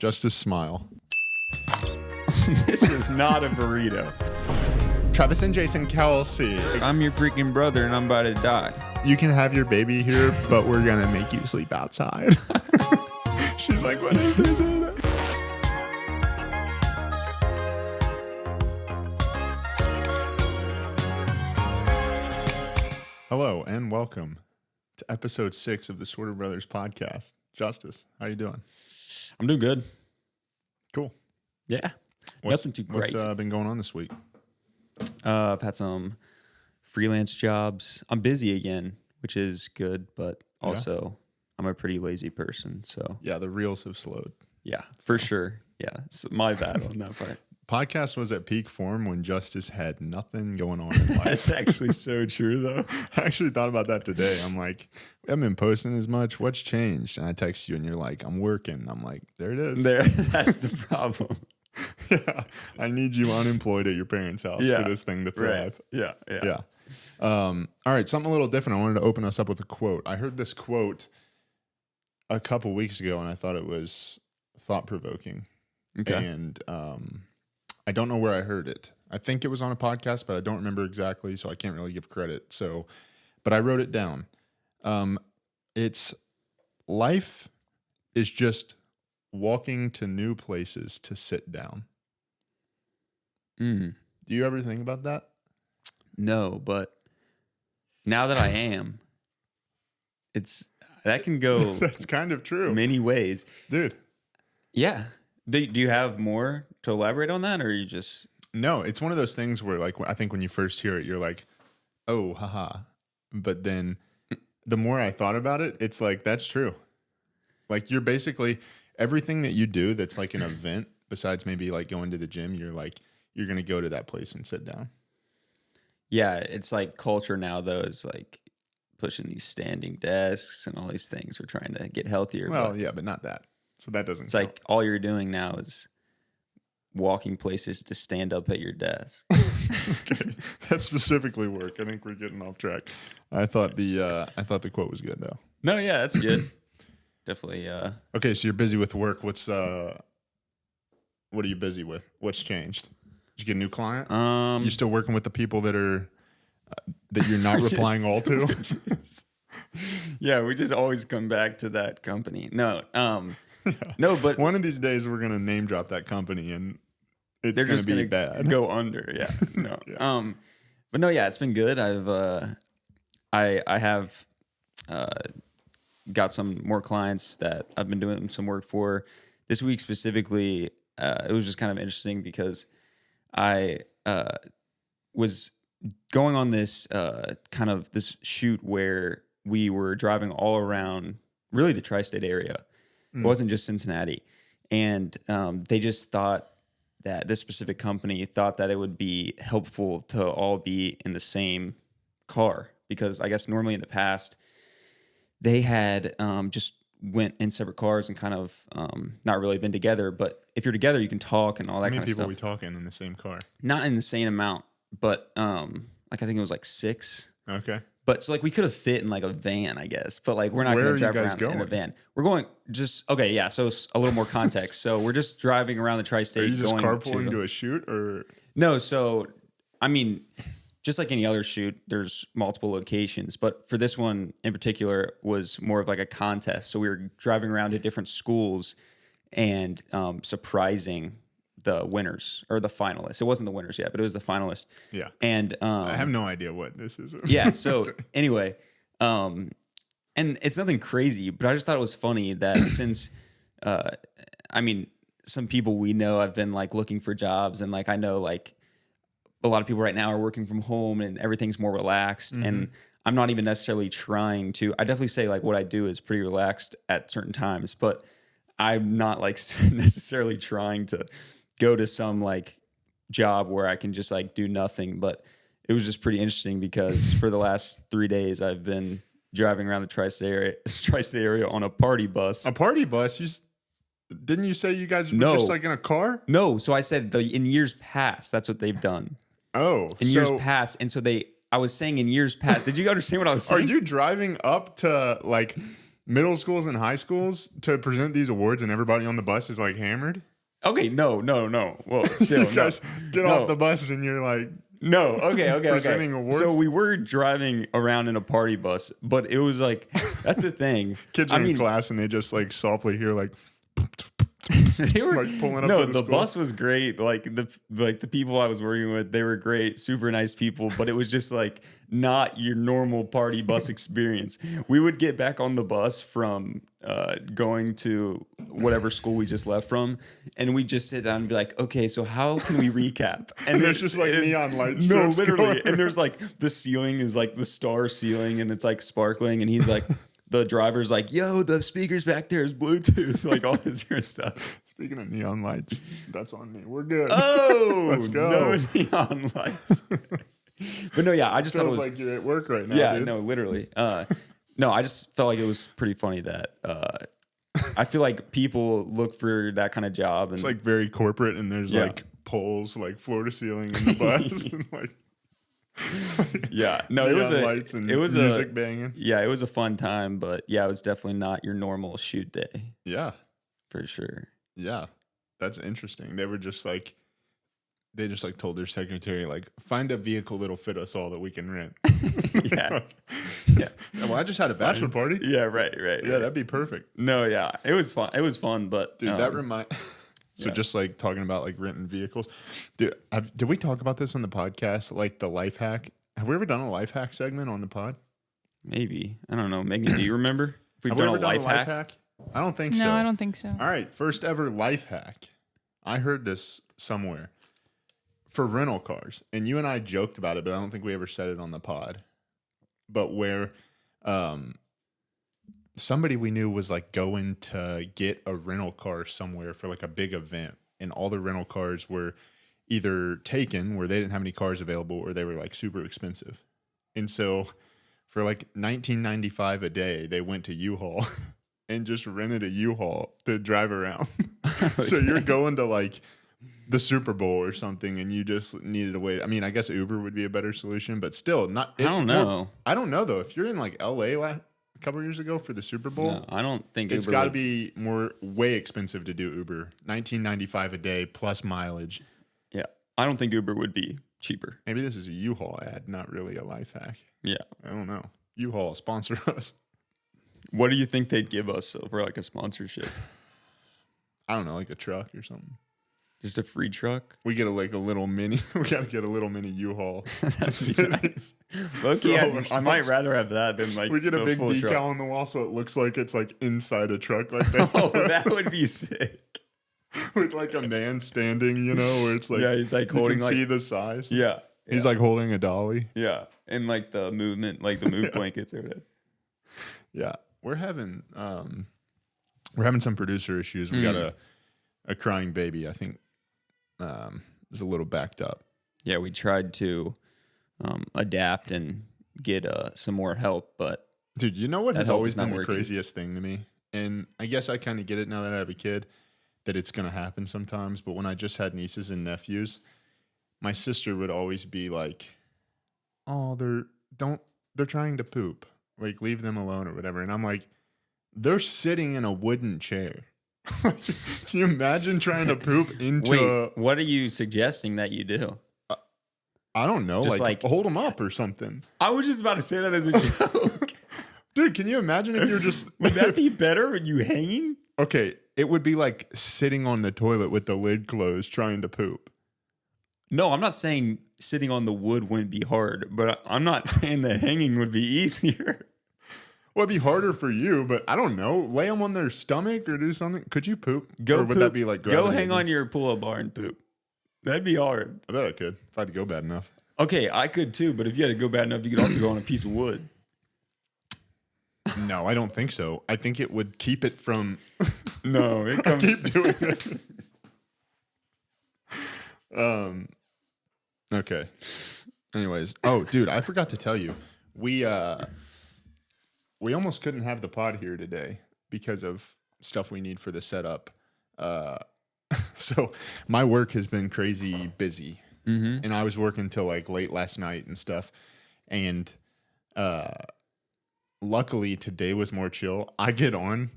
Justus smile. This is not a burrito. Travis and Jason Kelsey. I'm your freaking brother and I'm about to die. You can have your baby here, but we're going to make you sleep outside. She's like, what is this? Hello and welcome to episode 6 of the Sorta Brothers podcast. Justus, how you doing? I'm doing good. Cool. Yeah. Nothing too crazy. What's been going on this week? I've had some freelance jobs. I'm busy again, which is good, but also I'm a pretty lazy person. So yeah, the reels have slowed. Yeah, for sure. Yeah, it's my bad on that part. Podcast was at peak form when Justus had nothing going on in life. That's actually so true, though. I actually thought about that today. I'm like, we haven't been posting as much. What's changed? And I text you and you're like, I'm working. I'm like, there it is. That's the problem. Yeah. I need you unemployed at your parents' house for this thing to thrive. Right. Yeah. All right. Something a little different. I wanted to open us up with a quote. I heard this quote a couple weeks ago and I thought it was thought-provoking. Okay. And I don't know where I heard it. I think it was on a podcast, but I don't remember exactly, so I can't really give credit. So, but I wrote it down. It's life is just walking to new places to sit down. Mm. Do you ever think about that? No, but now that I am, that can go That's kind of true. many ways. Dude. Yeah. Do you have more to elaborate on that, or you just... No, it's one of those things where, like, I think when you first hear it, you're like, oh, haha. But then the more I thought about it, it's like, that's true. Like, you're basically, everything that you do that's like an event, besides maybe like going to the gym, you're like, you're going to go to that place and sit down. Yeah, it's like culture now, though, is like pushing these standing desks and all these things. We're trying to get healthier. Well, but not that. So that doesn't It's count. like all you're doing now is walking places to stand up at your desk. Okay. That specifically work. I think we're getting off track. I thought the quote was good though. No, yeah, that's good. Definitely. Okay, so you're busy with work. What are you busy with? What's changed? Did you get a new client? You still working with the people that are that you're not replying all to? Yeah, we just always come back to that company. No, no, but one of these days we're gonna name drop that company and it's they're gonna just be gonna bad. go under. Yeah, no. Yeah. But no, yeah, it's been good. I have got some more clients that I've been doing some work for. This week specifically, it was just kind of interesting because I was going on this kind of this shoot where we were driving all around really the tri-state area. It wasn't just Cincinnati. And they just thought that this specific company thought that it would be helpful to all be in the same car. Because I guess normally in the past, they had just went in separate cars and kind of not really been together. But if you're together, you can talk and all that kind of stuff. How many people are we talking in the same car? Not in the same amount, but like I think it was like 6. Okay. But so like we could have fit in like a van, I guess. But like we're not going to drive around in a van. We're going just okay, yeah. So it's a little more context. So we're just driving around the tri-state. Are you just carpooling to a shoot or no? So I mean, just like any other shoot, there's multiple locations. But for this one in particular, was more of like a contest. So we were driving around to different schools and surprising the winners or the finalists. It wasn't the winners yet, but it was the finalists. Yeah. And I have no idea what this is. Yeah. So anyway, and it's nothing crazy, but I just thought it was funny that since, I mean, some people we know have been like looking for jobs, and like I know like a lot of people right now are working from home and everything's more relaxed. Mm-hmm. And I'm not even necessarily trying to. I definitely say like what I do is pretty relaxed at certain times, but I'm not like necessarily trying to go to some like job where I can just like do nothing. But it was just pretty interesting because for the last 3 days I've been driving around the tri-state area on a party bus. A party bus? Didn't you say you guys were just like in a car? No. So I said in years past, that's what they've done. Oh, in years past. And so I was saying in years past, did you understand what I was saying? Are you driving up to like middle schools and high schools to present these awards and everybody on the bus is like hammered? Okay, no. Whoa, chill. You guys get No. off the bus and you're like, No, okay. Presenting awards? So we were driving around in a party bus, but it was like, that's the thing. kids are in class and they just like softly hear like, They were like pulling up no, to the the school. bus was great. Like the people I was working with, they were great, super nice people. But it was just like not your normal party bus experience. We would get back on the bus from going to whatever school we just left from, and we just sit down and be like, okay, so how can we recap? and there's just like neon lights. No, strips literally, going and there's like the ceiling is like the star ceiling, and it's like sparkling, and he's like. The driver's like, yo, the speakers back there is Bluetooth, like all this weird stuff. Speaking of neon lights, that's on me. We're good. Oh, Let's go. no neon lights. But no, yeah, I just thought it Feels was like you're at work right now. yeah, dude. no, literally. No, I just felt like it was pretty funny that I feel like people look for that kind of job, and It's like very corporate, and there's like poles, like floor to ceiling in the bus, and like yeah, no, it was neon lights and it was music banging. Yeah, it was a fun time, but yeah, it was definitely not your normal shoot day Yeah, for sure. yeah, that's interesting. They just told their secretary like, find a vehicle that'll fit us all that we can rent. Yeah, yeah. Well, I just had a bachelor party. Yeah, right. Yeah, that'd be perfect. No, yeah, it was fun. It was fun, but Dude, that remind. So just like talking about like renting vehicles, dude. Did we talk about this on the podcast? Like the life hack. Have we ever done a life hack segment on the pod? maybe I don't know. Megan, do you remember if we've Have we done ever a life hack? I don't think so. No, I don't think so. All right, first ever life hack. I heard this somewhere for rental cars, and you and I joked about it, but I don't think we ever said it on the pod. But where somebody we knew was like going to get a rental car somewhere for like a big event, and all the rental cars were either taken where they didn't have any cars available, or they were like super expensive. And so for like $19.95 a day, they went to U-Haul and just rented a U-Haul to drive around. So you're going to like the Super Bowl or something, and you just needed a way. I mean, I guess Uber would be a better solution, but still not. I don't know. I don't know though. If you're in like LA a couple years ago for the Super Bowl, No, I don't think it's Uber got to would- be way expensive to do Uber. $19.95 a day plus mileage. Yeah, I don't think Uber would be cheaper. Maybe this is a U-Haul ad, not really a life hack. Yeah. I don't know. U-Haul sponsor us. What do you think they'd give us for like a sponsorship? I don't know, like a truck or something. Just a free truck? We get a little mini. We gotta get a little mini U-Haul. That'd be nice. Look, For all yeah, our I might sponsors. rather have that than like We get a the big full decal truck. on the wall so it looks like it's like inside a truck like that. Oh, that would be sick. With like a man standing, you know, where it's like Yeah, he's like you holding can like see the size. yeah, He's like holding a dolly. yeah, and like the movement, like the move blankets or whatever. Yeah. We're having some producer issues. We got a crying baby, I think. Is a little backed up. Yeah, we tried to adapt and get some more help, but Dude, you know what That has help always is not been the working. craziest thing to me? And I guess I kind of get it now that I have a kid, that it's going to happen sometimes. But when I just had nieces and nephews, my sister would always be like, oh, they're trying to poop. Like, leave them alone or whatever. And I'm like, they're sitting in a wooden chair. Can you imagine trying to poop into wait, what are you suggesting that you do? I don't know, Just like like- hold them up or something. I was just about to say that as a joke. Dude, can you imagine if you're just Would that be better? Are you hanging? okay, it would be like sitting on the toilet with the lid closed trying to poop. No, I'm not saying sitting on the wood wouldn't be hard, but I'm not saying that hanging would be easier. Well, it'd be harder for you, but I don't know. Lay them on their stomach or do something. Could you poop? Go or would poop. that be like Go gravity hang on against- your pull-up bar and poop. That'd be hard. I bet I could if I had to go bad enough. Okay, I could too, but if you had to go bad enough, you could also go on a piece of wood. No, I don't think so. I think it would keep it from. No, it I comes. keep doing it. Okay. Anyways, oh, dude, I forgot to tell you, we almost couldn't have the pod here today because of stuff we need for the setup. So my work has been crazy busy, and I was working till like late last night and stuff, and luckily today was more chill. I get on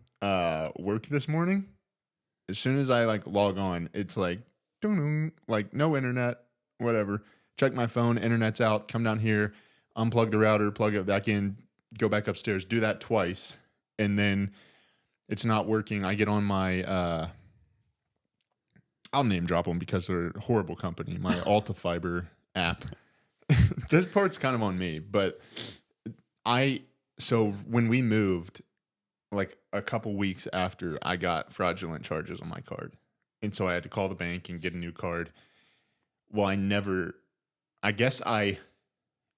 work this morning. As soon as I like log on, it's like ding, like no internet, whatever. Check my phone, internet's out, come down here, unplug the router, plug it back in, go back upstairs, do that twice, and then it's not working. I get on my I'll name drop them because they're a horrible company. My Alta Fiber app. This part's kind of on me, but so when we moved, like a couple weeks after, I got fraudulent charges on my card. And so I had to call the bank and get a new card. Well, I guess I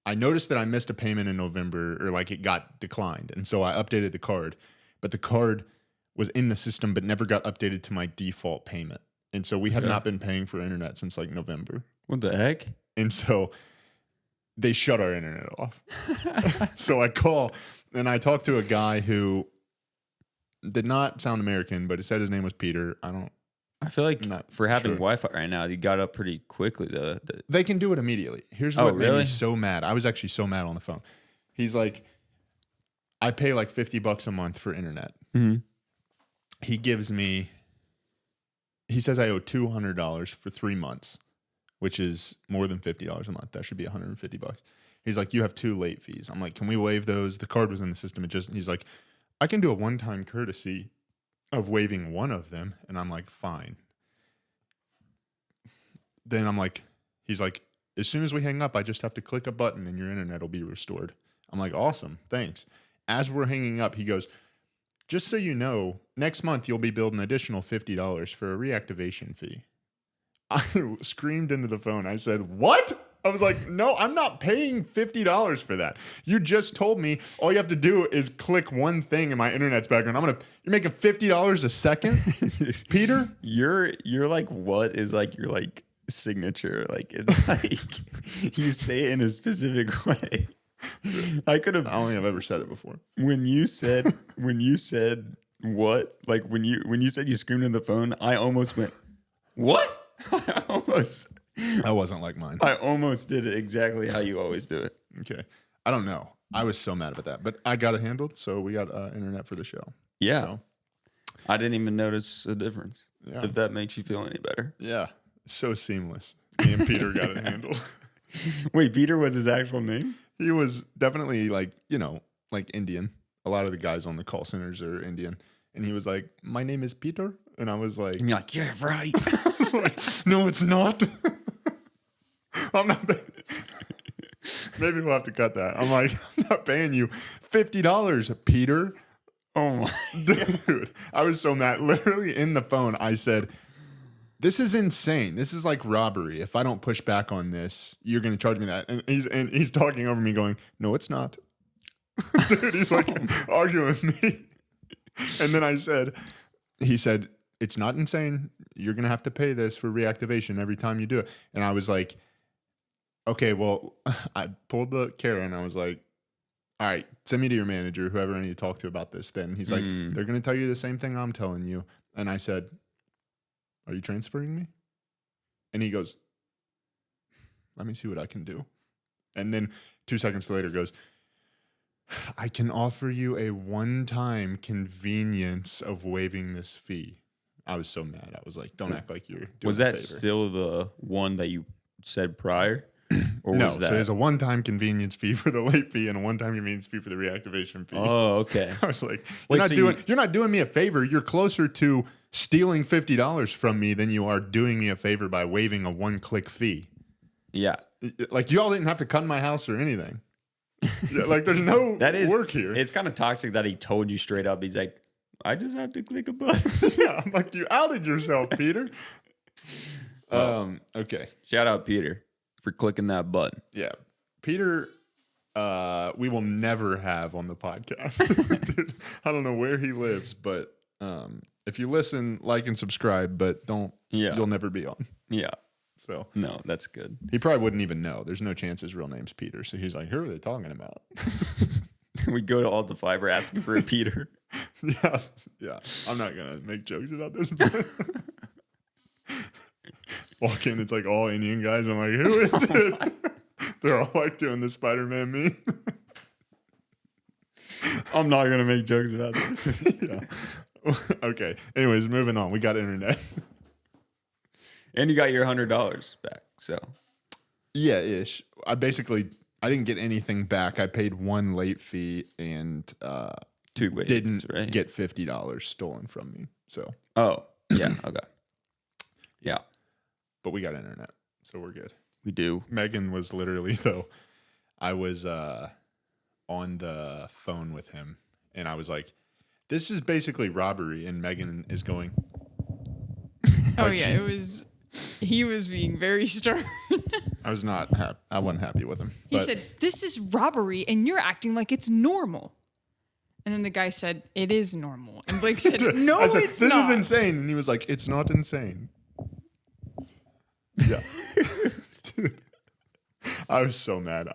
noticed that I missed a payment in November, or like it got declined. And so I updated the card, but the card was in the system, but never got updated to my default payment. And so we had not been paying for internet since like November. What the heck? And so they shut our internet off. So I call and I talked to a guy who did not sound American, but he said his name was Peter. I feel like for having Wi-Fi right now, you got up pretty quickly. They can do it immediately. Here's what made me so mad. I was actually so mad on the phone. He's like, I pay like $50 a month for internet. Mm-hmm. He says I owe $200 for 3 months, which is more than $50 a month. That should be $150. He's like, you have 2 late fees. I'm like, can we waive those? The card was in the system. He's like, I can do a one-time courtesy of waiving one of them. And I'm like, fine. Then he's like, as soon as we hang up, I just have to click a button and your internet will be restored. I'm like, awesome. Thanks. As we're hanging up, he goes, just so you know, next month you'll be billed an additional $50 for a reactivation fee. I screamed into the phone. I said, what? I was like, no, I'm not paying $50 for that. You just told me all you have to do is click one thing and my internet's back on. You're making $50 a second, Peter? You're like, what is like your like signature? Like, it's like you say it in a specific way. I don't think I've ever said it before. When you said what, like when you said you screamed in the phone, I almost went, what? That wasn't like mine. I almost did it exactly how you always do it. Okay. I don't know. I was so mad about that, but I got it handled. So we got internet for the show. Yeah. So, I didn't even notice a difference. Yeah. If that makes you feel any better. Yeah. So seamless. Me and Peter got it handled. Wait, Peter was his actual name? He was definitely like Indian. A lot of the guys on the call centers are Indian. And he was like, my name is Peter. And I was like, and you're like, yeah, right. Like, no, it's not. I'm not. Maybe we'll have to cut that. I'm like, I'm not paying you $50, Peter. Oh my dude. I was so mad. Literally in the phone, I said, this is insane. This is like robbery. If I don't push back on this, you're going to charge me that. And he's talking over me going, no, it's not. Dude, he's like arguing with me. And then he said, it's not insane. You're going to have to pay this for reactivation every time you do it. And I was like, okay, well, I pulled the carrot and I was like, all right, send me to your manager, whoever I need to talk to about this then. He's like, they're going to tell you the same thing I'm telling you. And I said, are you transferring me? And he goes, let me see what I can do. And then 2 seconds later goes, I can offer you a one-time convenience of waiving this fee. I was so mad. I was like, don't act like you're doing Was a that favor. still the one that you said prior? Or no, was that? So there's a one-time convenience fee for the late fee and a one-time convenience fee for the reactivation fee. Oh, okay. I was like, you're not doing me a favor. You're closer to stealing $50 from me than you are doing me a favor by waiving a one-click fee. Yeah. Like, y'all didn't have to come to my house or anything. Like, there's no work here. It's kind of toxic that he told you straight up. He's like, I just have to click a button. Yeah, I'm like, you outed yourself, Peter. Okay. Shout out Peter for clicking that button. Yeah. Peter, we will never have on the podcast. Dude, I don't know where he lives, but if you listen, like and subscribe, but don't, you'll never be on. Yeah. So no, that's good. He probably wouldn't even know. There's no chance his real name's Peter. So he's like, who are they talking about? We go to Alta Fiber asking for a Peter. Yeah. I'm not going to make jokes about this. Walk in, it's like all Indian guys. I'm like, who is it? They're all like doing the Spider-Man meme. I'm not gonna make jokes about this. Yeah. Okay. Anyways, moving on. We got internet. And you got your $100 back. So Yeah, ish. I didn't get anything back. I paid one late fee and didn't get $50 stolen from me. So. Oh, yeah. Okay. Yeah. But we got internet, so we're good. We do. Megan was literally, though, I was on the phone with him, and I was like, this is basically robbery, and Megan is going. Oh, yeah, he was being very stern. I was not happy. I wasn't happy with him. He said, this is robbery, and you're acting like it's normal. And then the guy said, it is normal. And Blake said, no, I said, it's this not. is insane. And he was like, it's not insane. Yeah. I was so mad.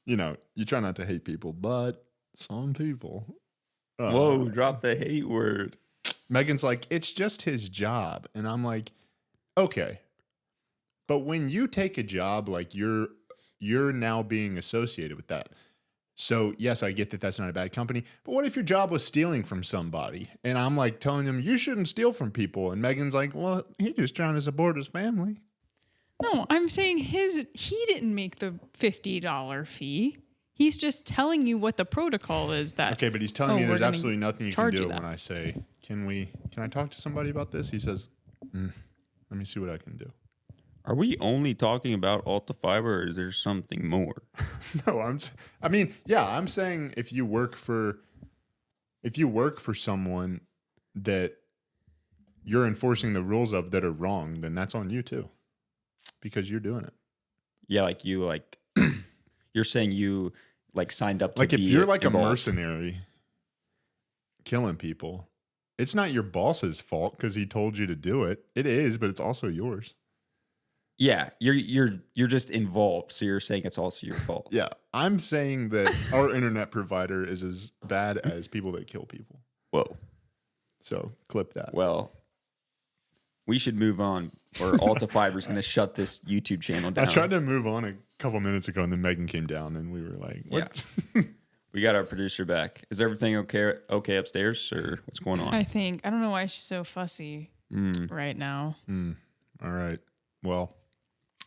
You try not to hate people, but some people. Whoa, drop the hate word. Megan's like, it's just his job. And I'm like, okay. But when you take a job, like you're now being associated with that. So yes, I get that that's not a bad company. But what if your job was stealing from somebody? And I'm like telling them, you shouldn't steal from people. And Megan's like, well, he's just trying to support his family. No, I'm saying he didn't make the $50 fee. He's just telling you what the protocol is. Okay, but he's telling me there's absolutely nothing you can do when I say, can I talk to somebody about this? He says, let me see what I can do. Are we only talking about Alta Fiber, or is there something more? No, I'm saying if you work for someone that you're enforcing the rules of that are wrong, then that's on you too, because you're doing it. Yeah, you're saying you signed up to like if be you're like involved. A mercenary killing people, it's not your boss's fault because he told you to do it. It is, but it's also yours. Yeah, you're just involved, so you're saying it's also your fault. Yeah, I'm saying that our internet provider is as bad as people that kill people. Whoa. So clip that. Well, we should move on, or Alta Fiber is going to shut this YouTube channel down. I tried to move on a couple minutes ago, and then Megan came down, and we were like, what? Yeah. We got our producer back. Is everything okay upstairs, or what's going on? I don't know why she's so fussy right now. All right. Well,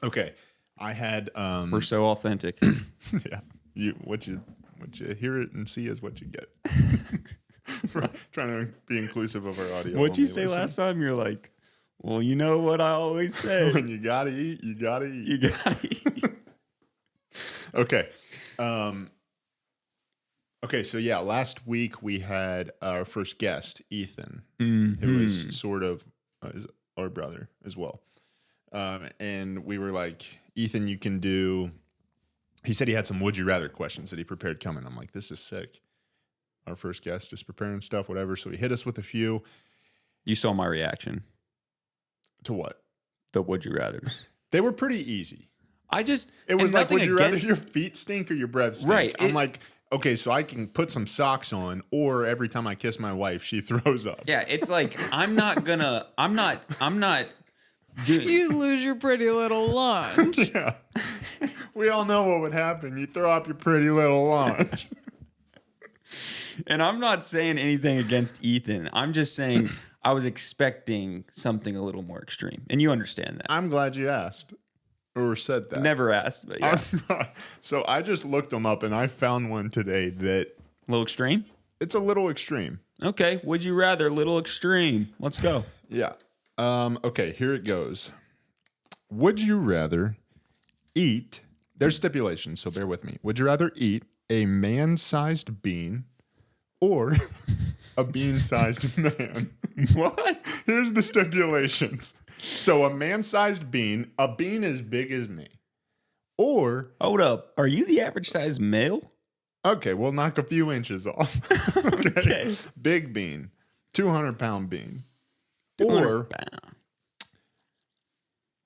okay. I had We're so authentic. Yeah. What you hear it and see is what you get. For trying to be inclusive of our audio. What'd you say last time? You're like, well, you know what I always say. When you gotta eat, you gotta eat. You gotta eat. Okay. Okay, so yeah, last week we had our first guest, Ethan, who is sort of is our brother as well. And we were like, Ethan, you can do. He said he had some would you rather questions that he prepared coming. I'm like, this is sick. Our first guest is preparing stuff, whatever. So he hit us with a few. You saw my reaction. To what? The would you rathers. They were pretty easy. It was like, would you rather your feet stink or your breath stink? Right. I'm like, okay, so I can put some socks on, or every time I kiss my wife, she throws up. Yeah, it's like I'm not doing. You lose your pretty little lunch. Yeah. We all know what would happen. You throw up your pretty little lunch. And I'm not saying anything against Ethan. I'm just saying I was expecting something a little more extreme. And you understand that. I'm glad you asked or said that. Never asked, but yeah. So I just looked them up and I found one today that A little extreme? it's a little extreme. Okay. Would you rather? Little extreme. Let's go. Yeah. Okay, here it goes. Would you rather eat, there's stipulations, so bear with me. Would you rather eat a man-sized bean or a bean-sized man? What? Here's the stipulations. So a man-sized bean, a bean as big as me. Or, Hold up. Are you the average size male? okay, we'll knock a few inches off. Okay. Big bean, 200-pound bean. 200 Or pounds.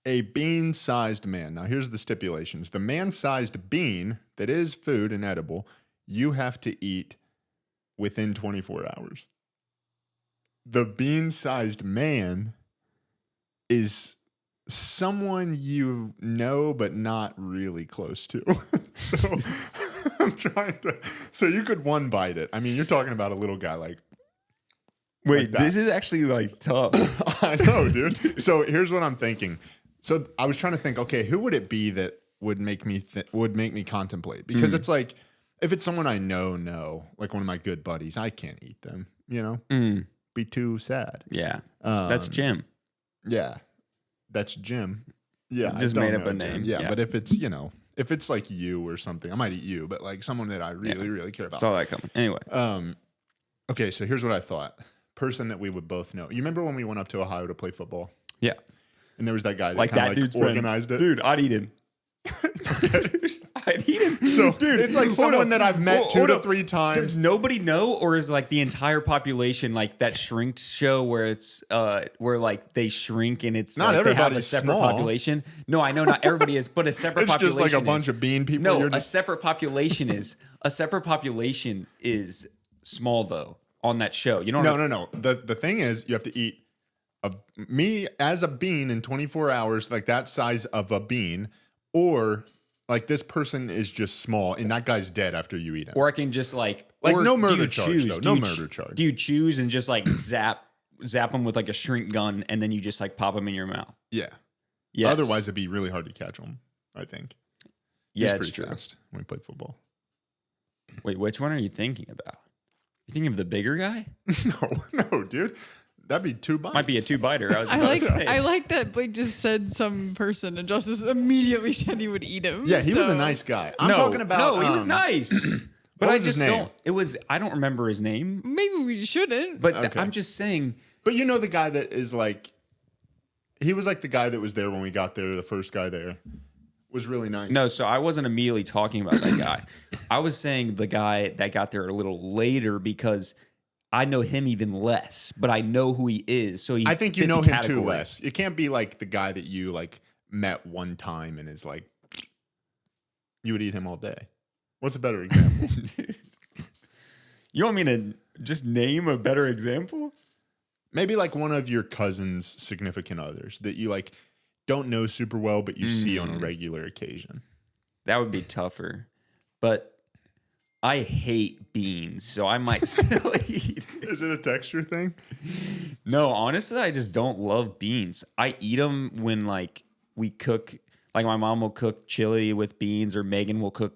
a bean-sized man. Now, here's the stipulations. The man-sized bean that is food and edible, you have to eat within 24 hours. The bean-sized man is someone you know but not really close to. So I'm trying to. So you could one bite it. I mean, you're talking about a little guy like. Wait, that. this is actually like tough. I know, dude. So here's what I'm thinking. So I was trying to think. Okay, who would it be that would make me contemplate? Because it's like if it's someone I know, like one of my good buddies, I can't eat them. Be too sad. Yeah, that's Jim. Yeah, that's Jim. Yeah, Just I don't made up know a Jim. name. Yeah, Yeah. but if it's like you or something, I might eat you. But like someone that I really care about. Saw that coming. Anyway, Okay, so here's what I thought. Person that we would both know. You remember when we went up to Ohio to play football? yeah, And there was that guy that like kind that of dude's organized friend. it. Dude, I'd eat him. I'd eat him. So dude, it's like hold someone up. that I've met Hold two to up. three times. Does nobody know, or is like the entire population like that Shrink show where it's where like they shrink and it's Not like they have a everybody's separate small. population? No, I know not everybody is, but a separate It's population. just like a is. bunch of bean people. No, You're a just, separate population is small though on that show. You know? no. The thing is, you have to eat me as a bean in 24 hours, like that size of a bean, or like this person is just small and that guy's dead after you eat him. Or I can just like no do murder you charge, choose? though. Do No you murder charge. Do you choose and just like zap them with like a shrink gun and then you just like pop them in your mouth? Yeah. Yes. Otherwise, it'd be really hard to catch them, I think. yeah, He's it's pretty true. fast when we played football. Wait, which one are you thinking about? You thinking of the bigger guy? No, dude. That'd be 2 bites. Might be a 2-biter. I was about to say. I like that Blake just said some person and Justice immediately said he would eat him. Yeah, he was a so- nice guy. I'm talking about. No, he was nice. But what I was his just name? don't. It was. I don't remember his name. Maybe we shouldn't. But Okay. I'm just saying. But you know the guy that is like, he was like the guy that was there when we got there. The first guy there was really nice. No, so I wasn't immediately talking about that guy. I was saying the guy that got there a little later because I know him even less, but I know who he is. So I think you fit know the him too, category. Wes. It can't be like the guy that you like met one time and is like, you would eat him all day. What's a better example? You want me to just name a better example? Maybe like one of your cousin's significant others that you like don't know super well, but you see on a regular occasion. That would be tougher. But I hate beans, so I might still eat it. Is it a texture thing? No, honestly, I just don't love beans. I eat them when like we cook, like my mom will cook chili with beans, or Megan will cook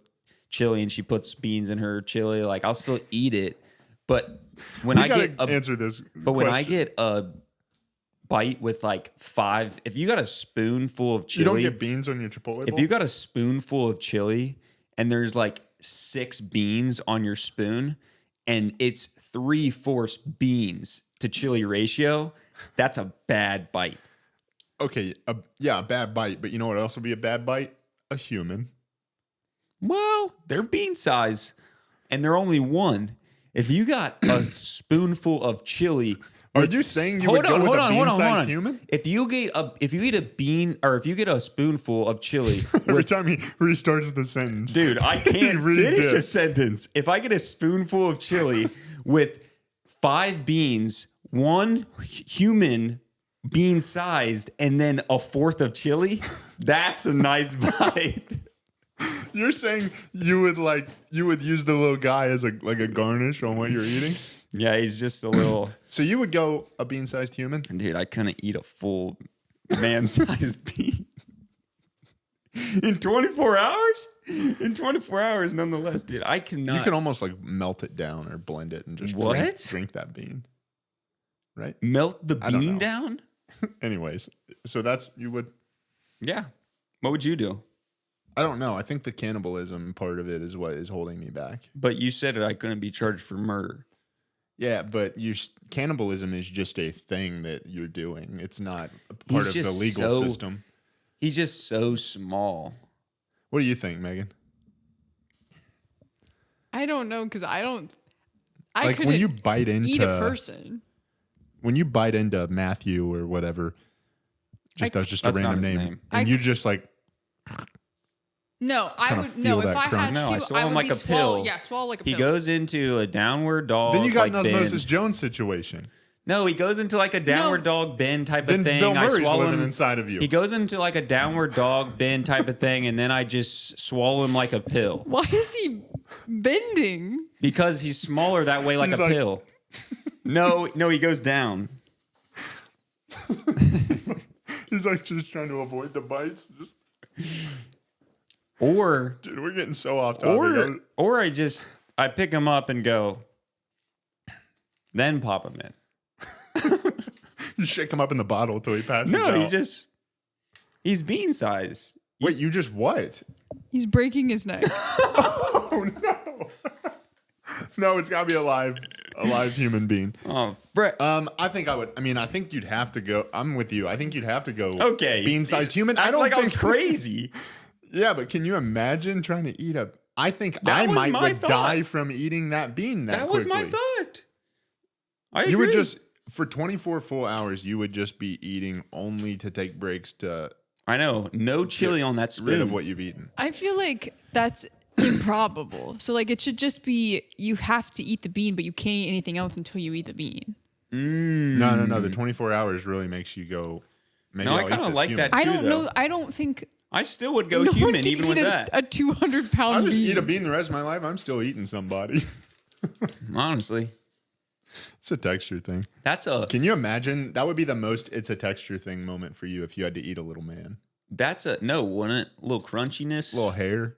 chili and she puts beans in her chili. Like I'll still eat it, but when I get answer this, when I question. get a bite with like 5, if you got a spoonful of you chili, don't get beans on your Chipotle bowl? if you got a spoonful of chili and there's like 6 beans on your spoon and it's 3/4 beans to chili ratio, that's a bad bite. Okay, a bad bite, but you know what else would be a bad bite? A human. Well, they're bean size and they're only one. If you got a spoonful of chili, Are you saying you would go with a bean-sized human? If you eat a bean, or if you get a spoonful of chili, Every time he restarts the sentence. dude, I can't Read finish a this. sentence. If I get a spoonful of chili with 5 beans, 1 human bean sized, and then a 4th of chili, that's a nice bite. You're saying you would use the little guy as a garnish on what you're eating? Yeah, he's just a little. So you would go a bean-sized human? Dude, I couldn't eat a full man-sized bean. In 24 hours? In 24 hours, nonetheless, dude. I cannot. You can almost like melt it down or blend it and just What? drink that bean. Right? melt the I don't bean know. down? Anyways, so that's, you would, Yeah. What would you do? I don't know. I think the cannibalism part of it is what is holding me back. But you said I couldn't be charged for murder. Yeah, but cannibalism is just a thing that you're doing. It's not a part of the just legal so- system. He's just so small. What do you think, Megan? I don't know because I Like couldn't when you bite into eat a person. when you bite into Matthew or whatever, that was just a That's not random his name, name. and you just like No, I Kinda would feel no. If that I crunch. had No, to, I swallow would him like be a swallow- pill. Yeah, swallow like a He pill. goes into a downward dog. then you got like an Osmosis bend. Jones situation. No, he goes into like a downward dog bend type Then of thing. Bill I Murray's swallow living him inside of you. He goes into like a downward dog bend type of thing, and then I just swallow him like a pill. Why is he Bending. Because he's smaller that way, like He's a like- pill. No, he goes down. He's like just trying to avoid the bites. Just, Or dude, we're getting so off topic. or I pick him up and go, then pop him in. You shake him up in the bottle till he passes No, out. he's bean size. Wait, you just what? He's breaking his neck. Oh no. No, it's gotta be a live human being. Oh, Brett. I think you'd have to go. I'm with you. I think you'd have to go. Okay. Bean-sized human. I Act don't like think I was crazy. Yeah, but can you imagine trying to eat a? I think That I was might my would thought. die from eating that bean that That was my quickly. thought. I agree. You would just for 24 full hours. You would just be eating only to take breaks to I know. No chili on that rid spoon. of what you've eaten. I feel like that's improbable. So like it should just be you have to eat the bean, but you can't eat anything else until you eat the bean. No. The 24 hours really makes you go. Maybe No, I I'll eat kinda this like human. that I too, don't though. know. I don't think I still would go no one human can even eat with a, that. a 200-pound I'll just bean. eat a bean the rest of my life. I'm still eating somebody. Honestly, It's a texture thing. that's a Can you imagine? That would be the most "it's a texture thing" moment for you if you had to eat a little man. no, wouldn't it? A little crunchiness. Little hair.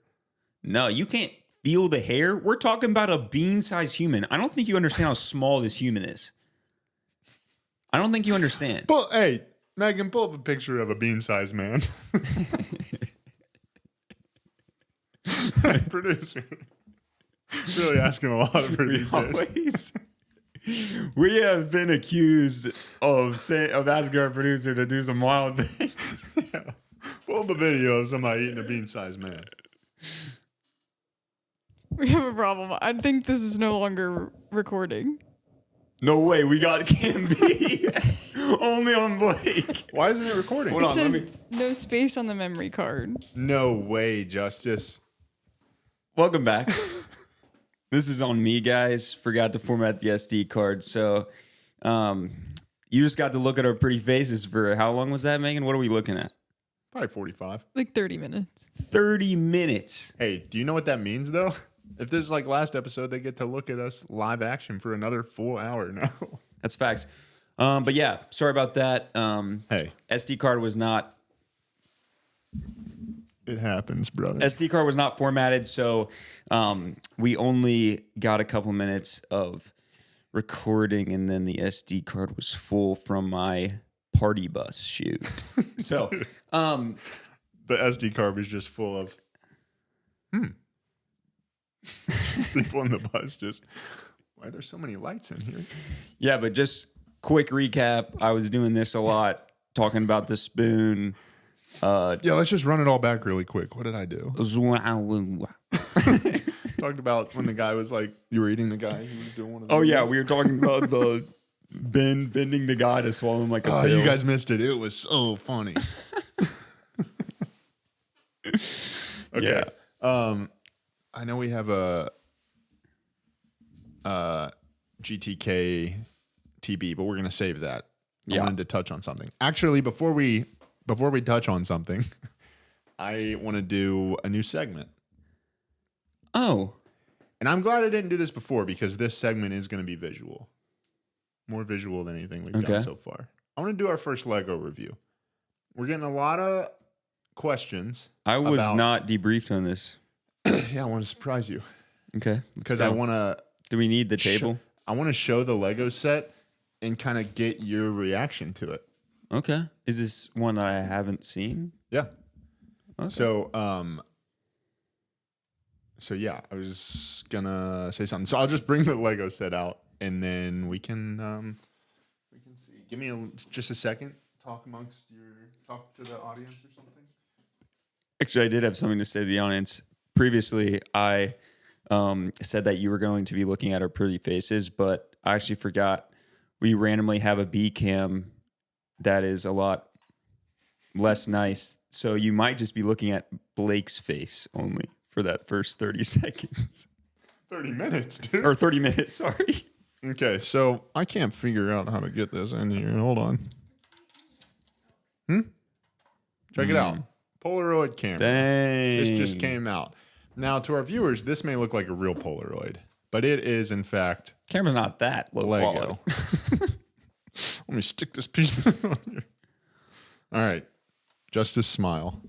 No, you can't feel the hair. We're talking about a bean-sized human. I don't think you understand how small this human is. I don't think you understand. Hey, Megan, pull up a picture of a bean-sized man. Producer. Really asking a lot of her these days. Always. We have been accused of asking our producer to do some wild things. Yeah. Pull up a video of somebody eating a bean-sized man. We have a problem. I think this is no longer recording. No way, we got Cam B. Only on Blake. Why isn't it recording? Hold It on, let says me. no space on the memory card. No way, Justice. Welcome back. This is on me, guys. Forgot to format the SD card. So you just got to look at our pretty faces for how long was that, Megan? What are we looking at? Probably 45. Like 30 minutes. 30 minutes. Hey, do you know what that means, though? If this is like last episode, they get to look at us live action for another full hour now. That's facts. But yeah, sorry about that. Hey, SD card was not it happens, brother. SD card was not formatted, so we only got a couple minutes of recording, and then the SD card was full from my party bus shoot. So, The SD card was just full of people in the bus. Just why are there so many lights in here? yeah, but just quick recap. I was doing this a lot, talking about the spoon. Yeah, let's just run it all back really quick. What did I do? Talked about when the guy was like, you were eating the guy. He was doing one of those. Oh yeah, we were talking about the bending the guy to swallow him like a Oh, pill. you guys missed it. It was so funny. Okay. Yeah. I know we have a GTK TB, but we're gonna save that. I Yeah. wanted to touch on something. Actually, before we touch on something, I want to do a new segment. Oh, And I'm glad I didn't do this before because this segment is going to be visual. More visual than anything we've Okay. done so far. I want to do our first Lego review. We're getting a lot of questions. I was about- not debriefed on this. Yeah, I want to surprise you Okay, because I want to. Do we need the table? I want to show the Lego set and kind of get your reaction to it. Okay. Is this one that I haven't seen? Yeah. Okay. So yeah, I was gonna say something. So I'll just bring the Lego set out, and then we can see. Give me just a second. Talk to the audience or something. Actually, I did have something to say to the audience. Previously, I said that you were going to be looking at our pretty faces, but I actually forgot. We randomly have a B cam that is a lot less nice. So you might just be looking at Blake's face only for that first 30 seconds. 30 minutes, dude. Or 30 minutes, sorry. Okay, so I can't figure out how to get this in here. Hold on. Check it out. Polaroid camera. Dang. This just came out. Now, to our viewers, this may look like a real Polaroid, but it is, in fact, Camera's not that low quality. Lego. Let me stick this piece on here. All right. Justus, smile.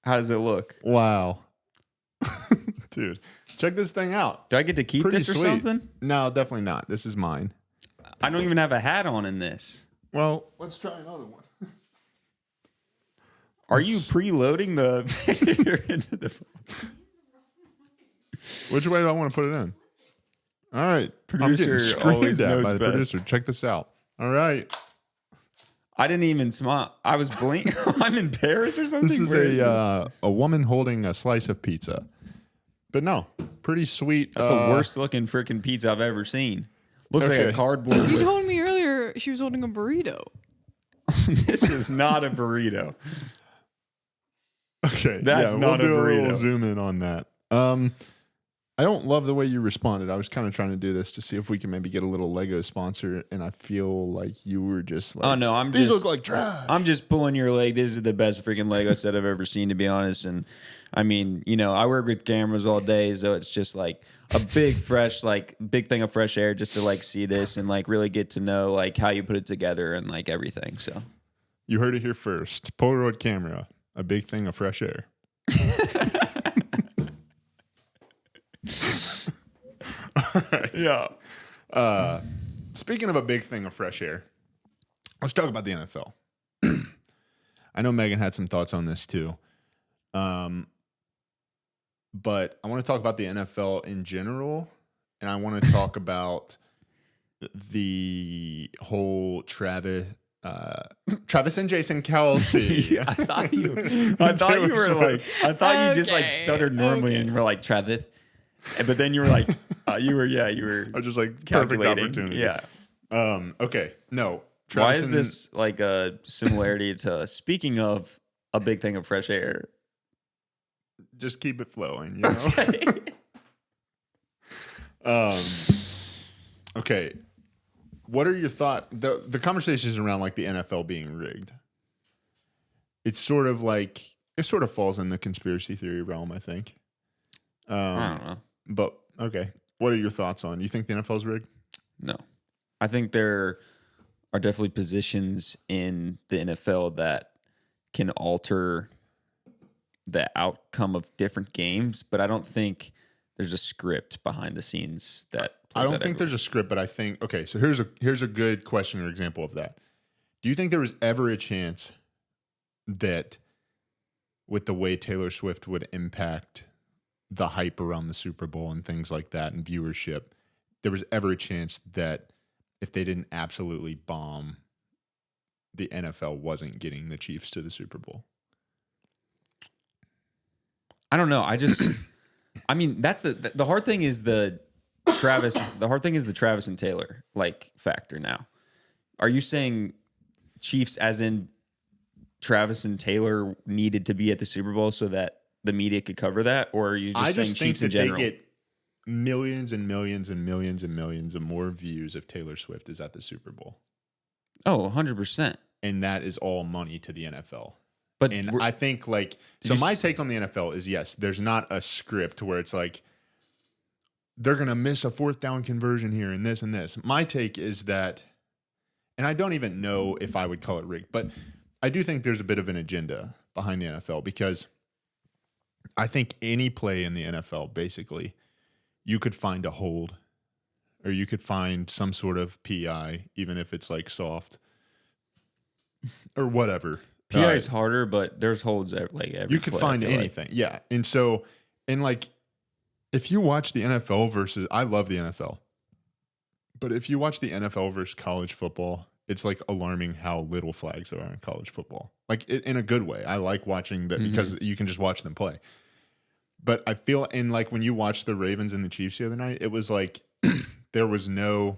How does it look? Wow. Dude, check this thing out. Do I get to keep Pretty this or sweet. something? No, definitely not. This is mine. I don't even have a hat on in this. Well, let's try another one. Are you preloading the picture into the phone? Which way do I want to put it in? All right. Producer I'm getting always screamed at knows by the best. producer. Check this out. All right. I didn't even smile. I was blink. I'm in Paris or something. This is Where is a woman holding a slice of pizza. But no, pretty sweet. That's the worst looking freaking pizza I've ever seen. Looks like Okay. a cardboard. You told me earlier she was holding a burrito. This is not a burrito. Okay. That's not we'll a do burrito. little zoom in on that. I don't love the way you responded. I was kind of trying to do this to see if we can maybe get a little Lego sponsor, and I feel like you were just like, Oh no, these look like trash. I'm just pulling your leg. This is the best freaking Lego set I've ever seen, to be honest. And I mean, you know, I work with cameras all day, so it's just like a big fresh, like big thing of fresh air just to like see this and like really get to know like how you put it together and like everything. So You heard it here first. Polaroid camera, a big thing of fresh air. All right. yeah. Speaking of a big thing of fresh air, let's talk about the NFL. I know Megan had some thoughts on this too. But I want to talk about the NFL in general, and I want to talk about the whole Travis and Jason Kelsey. I thought you were just like Okay, stuttered normally okay. and you were like Travis, but then you were like you were I was just like perfect calculating. opportunity. Yeah. Okay. No. Why Travis is and- this like a similarity to speaking of a big thing of fresh air? Just keep it flowing, you know? Okay. What are your thoughts? The conversations around like the NFL being rigged. It's sort of falls in the conspiracy theory realm, I think. I don't know. But okay. What are your thoughts on? You think the NFL's rigged? No. I think there are definitely positions in the NFL that can alter the outcome of different games, but I don't think there's a script behind the scenes that I don't think there's a script, but I think okay, so here's a good question or example of that. Do you think there was ever a chance that with the way Taylor Swift would impact the hype around the Super Bowl and things like that and viewership, there was ever a chance that if they didn't absolutely bomb, the NFL wasn't getting the Chiefs to the Super Bowl? I don't know. I mean, that's the hard thing is the Travis and Taylor like factor now. Are you saying Chiefs as in Travis and Taylor needed to be at the Super Bowl so that the media could cover that? Or are you just saying Chiefs in general? They get millions and millions and millions and millions of more views if Taylor Swift is at the Super Bowl. Oh, 100%. And that is all money to the NFL. But And I think like, so my take on the NFL is yes, there's not a script where it's like, they're going to miss a fourth down conversion here and this and this. My take is that, and I don't even know if I would call it rigged, but I do think there's a bit of an agenda behind the NFL because I think any play in the NFL, basically, you could find a hold or you could find some sort of PI, even if it's like soft or whatever. PI is harder, but there's holds like every You could play, find I feel anything. Yeah. And so, and like, if you watch the NFL versus, I love the NFL, but if you watch the NFL versus college football, it's like alarming how little flags there are in college football. Like in a good way. I like watching that because you can just watch them play. But I feel in like when you watch the Ravens and the Chiefs the other night, it was like there was no,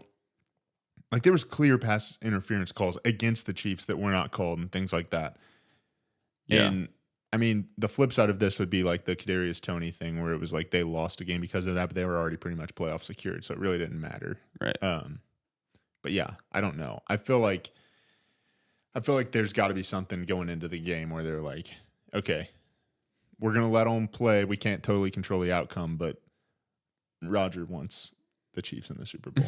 like there was clear pass interference calls against the Chiefs that were not called and things like that. Yeah. And I mean, the flip side of this would be like the Kadarius Toney thing where it was like they lost a game because of that, but they were already pretty much playoff secured. So it really didn't matter. Right. But yeah, I don't know. I feel like I feel like there's got to be something going into the game where they're like, okay, we're going to let them play. We can't totally control the outcome, but Roger wants the Chiefs in the Super Bowl.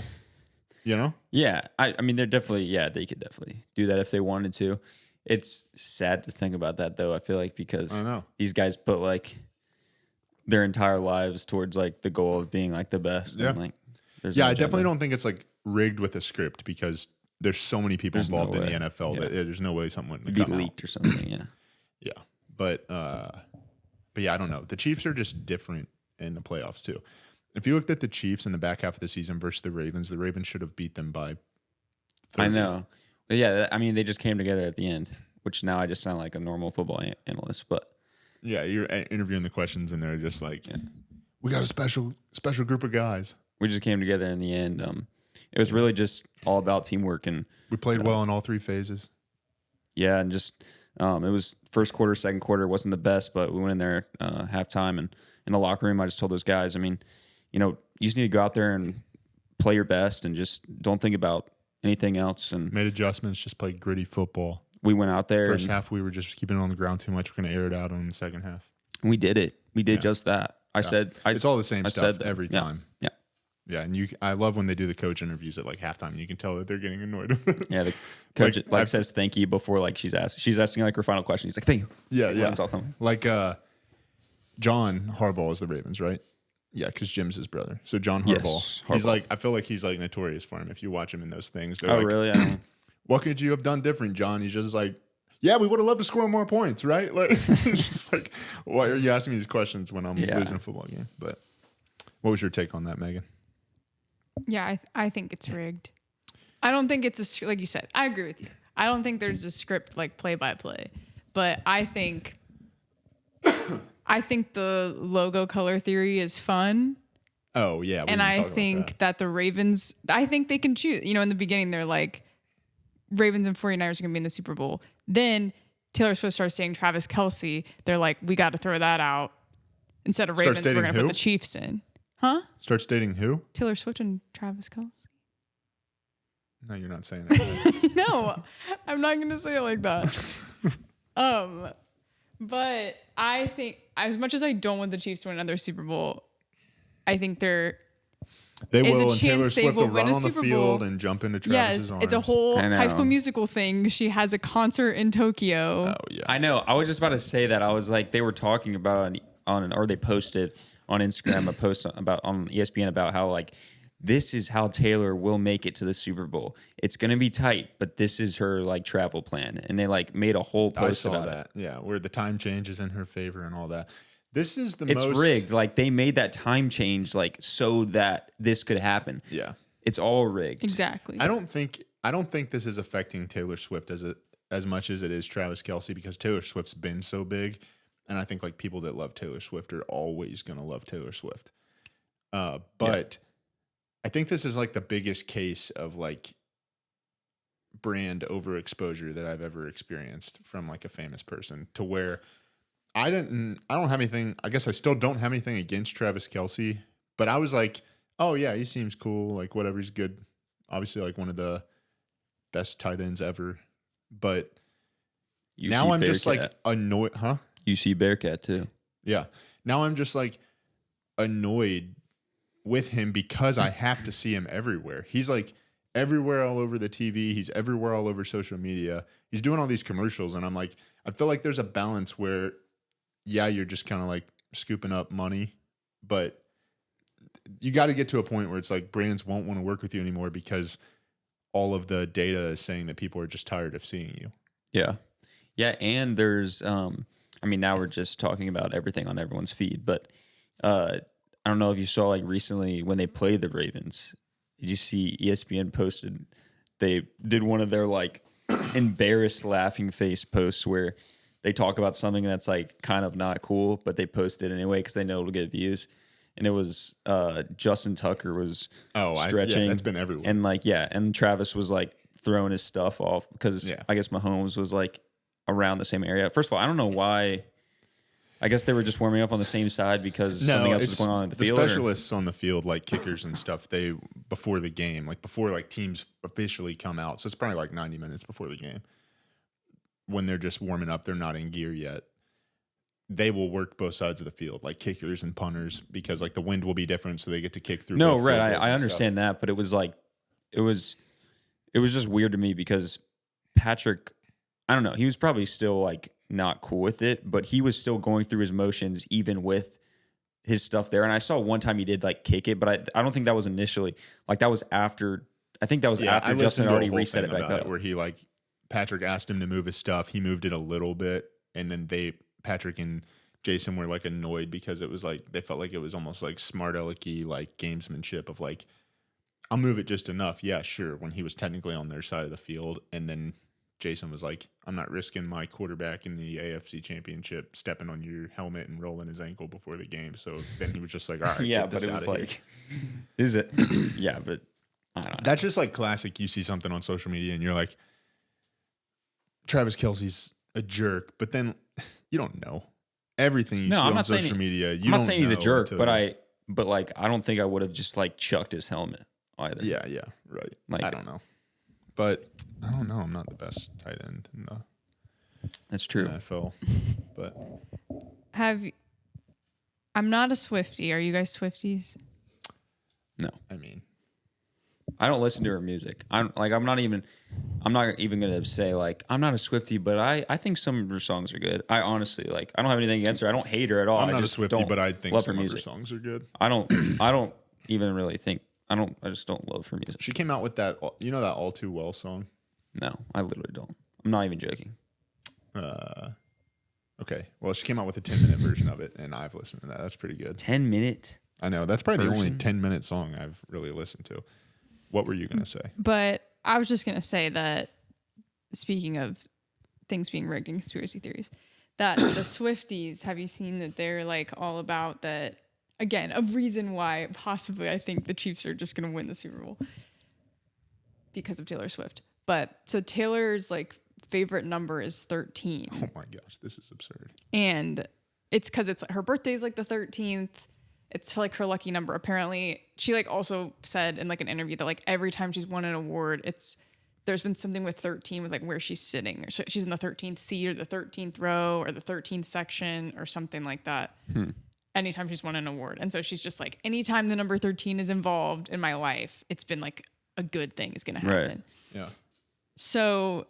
You know? Yeah. I mean, they're definitely, they could definitely do that if they wanted to. It's sad to think about that, though, I feel like, because I know. these guys put, like, their entire lives towards, like, the goal of being, like, the best. Yeah. And, like, Yeah, I definitely don't think it's, like, rigged with a script because there's so many people involved in the NFL that there's no way something wouldn't be come leaked out. or something, yeah. Yeah. But yeah, I don't know. The Chiefs are just different in the playoffs, too. If you looked at the Chiefs in the back half of the season versus the Ravens should have beat them by 30. I know. But yeah, I mean, they just came together at the end, which now I just sound like a normal football analyst. But yeah, you're interviewing the questions, and they're just like, we got a special group of guys. We just came together in the end. It was really just all about teamwork, and we played well in all three phases. Yeah, and just it was first quarter, second quarter wasn't the best, but we went in there halftime, and in the locker room, I just told those guys, I mean, you just need to go out there and play your best, and just don't think about anything else. And made adjustments, just played gritty football. We went out there. First half, we were just keeping it on the ground too much. We're going to air it out on the second half. We did it. We did just that. I said it's all the same stuff every Yeah. time. Yeah. Yeah, and I love when they do the coach interviews at like halftime. You can tell that they're getting annoyed. Yeah, the coach says thank you before like she's asking like her final question. He's like, thank you. Yeah. Like John Harbaugh is the Ravens, right? Yeah, because Jim's his brother. So John Harbaugh, he's like, I feel like he's like notorious for him. If you watch him in those things, they're like, really? I don't know. What could you have done different, John? He's just like, yeah, we would have loved to score more points, right? Like, just like, why are you asking me these questions when I'm losing a football game? But what was your take on that, Megan? Yeah, I think it's rigged. I don't think it's like you said. I agree with you. I don't think there's a script like play by play, but I think the logo color theory is fun. Oh yeah, and I think that the Ravens, I think they can choose. In the beginning they're like, Ravens and 49ers are going to be in the Super Bowl. Then Taylor Swift starts saying Travis Kelce. They're like, we got to throw that out. Instead of Ravens, we're going to put the Chiefs in. Huh? Start stating who? Taylor Swift and Travis Kelce. No, you're not saying that. No, I'm not going to say it like that. But I think, as much as I don't want the Chiefs to win another Super Bowl, I think they will, and Taylor Swift will run on the field and jump into Travis's arms. It's a whole High School Musical thing. She has a concert in Tokyo. Oh yeah, I know. I was just about to say that. I was like, they were talking about or they posted on Instagram a post on ESPN about how like this is how Taylor will make it to the Super Bowl. It's going to be tight, but this is her like travel plan, and they like made a whole post about that. Yeah, where the time change is in her favor and all that. This is it's rigged. Like they made that time change like so that this could happen. Yeah, it's all rigged. Exactly. I don't think this is affecting Taylor Swift as much as it is Travis Kelce, because Taylor Swift's been so big, and I think like people that love Taylor Swift are always gonna love Taylor Swift. But I think this is like the biggest case of like brand overexposure that I've ever experienced from like a famous person, to where I don't have anything. I guess I still don't have anything against Travis Kelce, but I was like, oh yeah, he seems cool. Like whatever, he's good. Obviously, like one of the best tight ends ever. But now I'm just like annoyed, huh? You see Bearcat too. Yeah. Now I'm just like annoyed with him because I have to see him everywhere. He's like everywhere all over the TV. He's everywhere all over social media. He's doing all these commercials, and I'm like, I feel like there's a balance where, yeah, you're just kind of like scooping up money, but you got to get to a point where it's like brands won't want to work with you anymore because all of the data is saying that people are just tired of seeing you. Yeah. Yeah. And there's, I mean, now we're just talking about everything on everyone's feed, but I don't know if you saw like recently when they played the Ravens, did you see ESPN posted, they did one of their like embarrassed laughing face posts where they talk about something that's like kind of not cool, but they post it anyway because they know it'll get views. And it was Justin Tucker was stretching. That's been everywhere. And like, and Travis was like throwing his stuff off because I guess Mahomes was like around the same area. First of all, I don't know why. I guess they were just warming up on the same side because something else was going on in the field. The specialists on the field, like kickers and stuff, they before the game, like before like teams officially come out. So it's probably like 90 minutes before the game. when they're just warming up, they're not in gear yet. They will work both sides of the field, like kickers and punters, because like the wind will be different, so they get to kick through. No, both right. field goals I and understand stuff. that, but it was like, it was just weird to me because Patrick, I don't know, he was probably still like not cool with it, but he was still going through his motions even with his stuff there. And I saw one time he did like kick it, but I don't think that was initially, like that was after, I think that was after I Justin listened to a already whole reset it thing back about up. where he like Patrick asked him to move his stuff. He moved it a little bit, and then Patrick and Jason were like annoyed because it was like they felt like it was almost like smart alecky like gamesmanship of like, I'll move it just enough. Yeah, sure. When he was technically on their side of the field, and then Jason was like, I'm not risking my quarterback in the AFC Championship stepping on your helmet and rolling his ankle before the game. So then he was just like, all right, Yeah, get but this it was outta here. like, is it? Yeah, but I don't know. That's just like classic. You see something on social media and you're like, Travis Kelce's a jerk, but then you don't know everything you see on social media. I'm not saying he's a jerk, until- but like I don't think I would have just like chucked his helmet either. yeah, right. Like- I don't know, but I don't know. I'm not the best tight end in the That's true. NFL, but I'm not a Swiftie. Are you guys Swifties? No, I mean, I don't listen to her music. I'm not even gonna say like I'm not a Swiftie, but I think some of her songs are good. I honestly like I don't have anything against her. I don't hate her at all. I'm I not a just Swiftie, don't but I think love some her of her music. songs are good. I don't even really think I just don't love her music. She came out with that, you know, that All Too Well song. No, I literally don't. I'm not even joking. Okay, well, she came out with a 10-minute version of it, and I've listened to that. That's pretty good. 10-minute. I know that's probably the only Version? 10-minute song I've really listened to. What were you gonna say? But I was just gonna say that speaking of things being rigged in conspiracy theories, that the Swifties, have you seen that they're like all about that? Again, a reason why possibly I think the Chiefs are just gonna win the Super Bowl because of Taylor Swift. But so Taylor's like favorite number is 13. Oh my gosh, this is absurd. And it's because it's her birthday's like the 13th. It's like her lucky number. Apparently, she like also said in like an interview that like every time she's won an award, there's been something with 13 with like where she's sitting. Or she's in the 13th seat or the 13th row or the 13th section or something like that. Anytime she's won an award. And so she's just like, anytime the number 13 is involved in my life, it's been like a good thing is going to happen. Right. Yeah. So,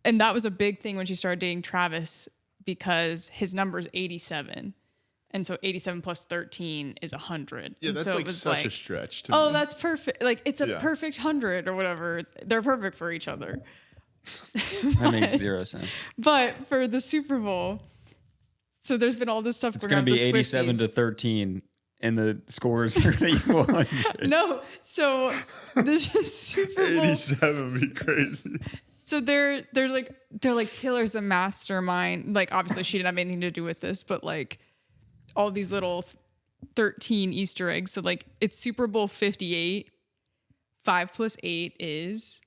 and that was a big thing when she started dating Travis because his number is 87. And so 87 plus 13 is 100. Yeah, and that's so like such a stretch. To oh, me. that's perfect. Like it's a Yeah. perfect 100 or whatever. They're perfect for each other. That makes zero sense. But for the Super Bowl, so there's been all this stuff. It's going to be 87 to 13, and the scores are going to equal 100. No, so this is Super Bowl. 87 would be crazy. So they're like Taylor's a mastermind. Like obviously she didn't have anything to do with this, but like all these little 13 Easter eggs. So like it's Super Bowl 58. 5 plus 8 is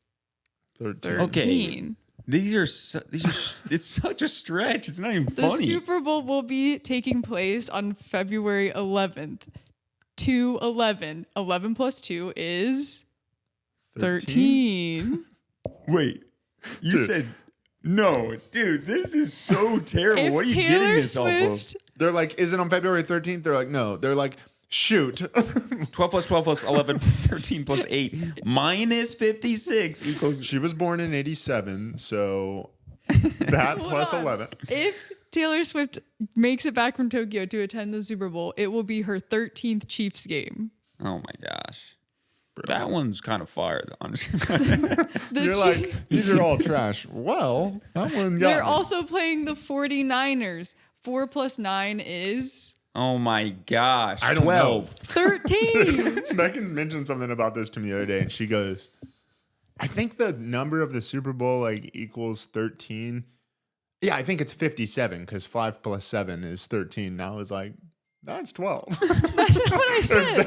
13. Okay. It's such a stretch. It's not even the funny. Super Bowl will be taking place on February 11th. 2-11. 11 plus 2 is 13. Wait, you Dude. said no, dude. This is so terrible. If What are you Taylor getting this off Swift, They're like, is it on February 13th? They're like, no. They're like, shoot. of? 12 plus 12 plus 11 plus 13 plus 8 minus 56 equals. She was born in 87, so that plus on. 11. if Taylor Swift makes it back from Tokyo to attend the Super Bowl, it will be her 13th Chiefs game. Oh my gosh. That one's kind of fire, though. I'm just The You're Chiefs- like, these are all trash. Well, that one got they're me. also playing the 49ers. 4 plus 9 is oh my gosh. I don't 12. 13. Megan mentioned something about this to me the other day, and she goes, I think the number of the Super Bowl like equals 13. Yeah, I think it's 57 because 5 plus 7 is 13. Now it's like, that's 12. That's not what I said.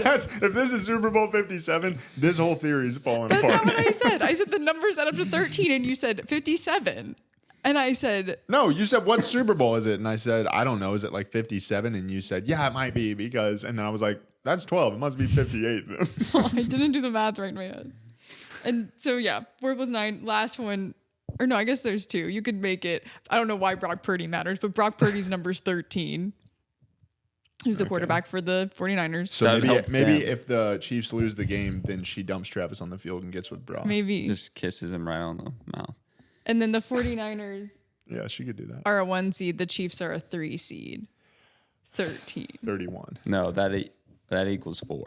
if this is Super Bowl 57, this whole theory is falling That's apart. not what I said. I said the numbers add up to 13, and you said 57. And I said, No, you said, what Super Bowl is it? And I said, I don't know. Is it like 57? And you said, yeah, it might be because. And then I was like, that's 12. It must be 58 then. oh, I didn't do the math right in my head. And so, yeah, 4 plus 9. Last one. Or no, I guess there's two. You could make it. I don't know why Brock Purdy matters, but Brock Purdy's number's 13. Who's the quarterback for the 49ers? So That'd help maybe them. if the Chiefs lose the game, then she dumps Travis on the field and gets with Brock. Maybe. Just kisses him right on the mouth. And then the 49ers Yeah, she could do that. are a 1 seed. The Chiefs are a 3 seed. 13. 31. No, that equals 4.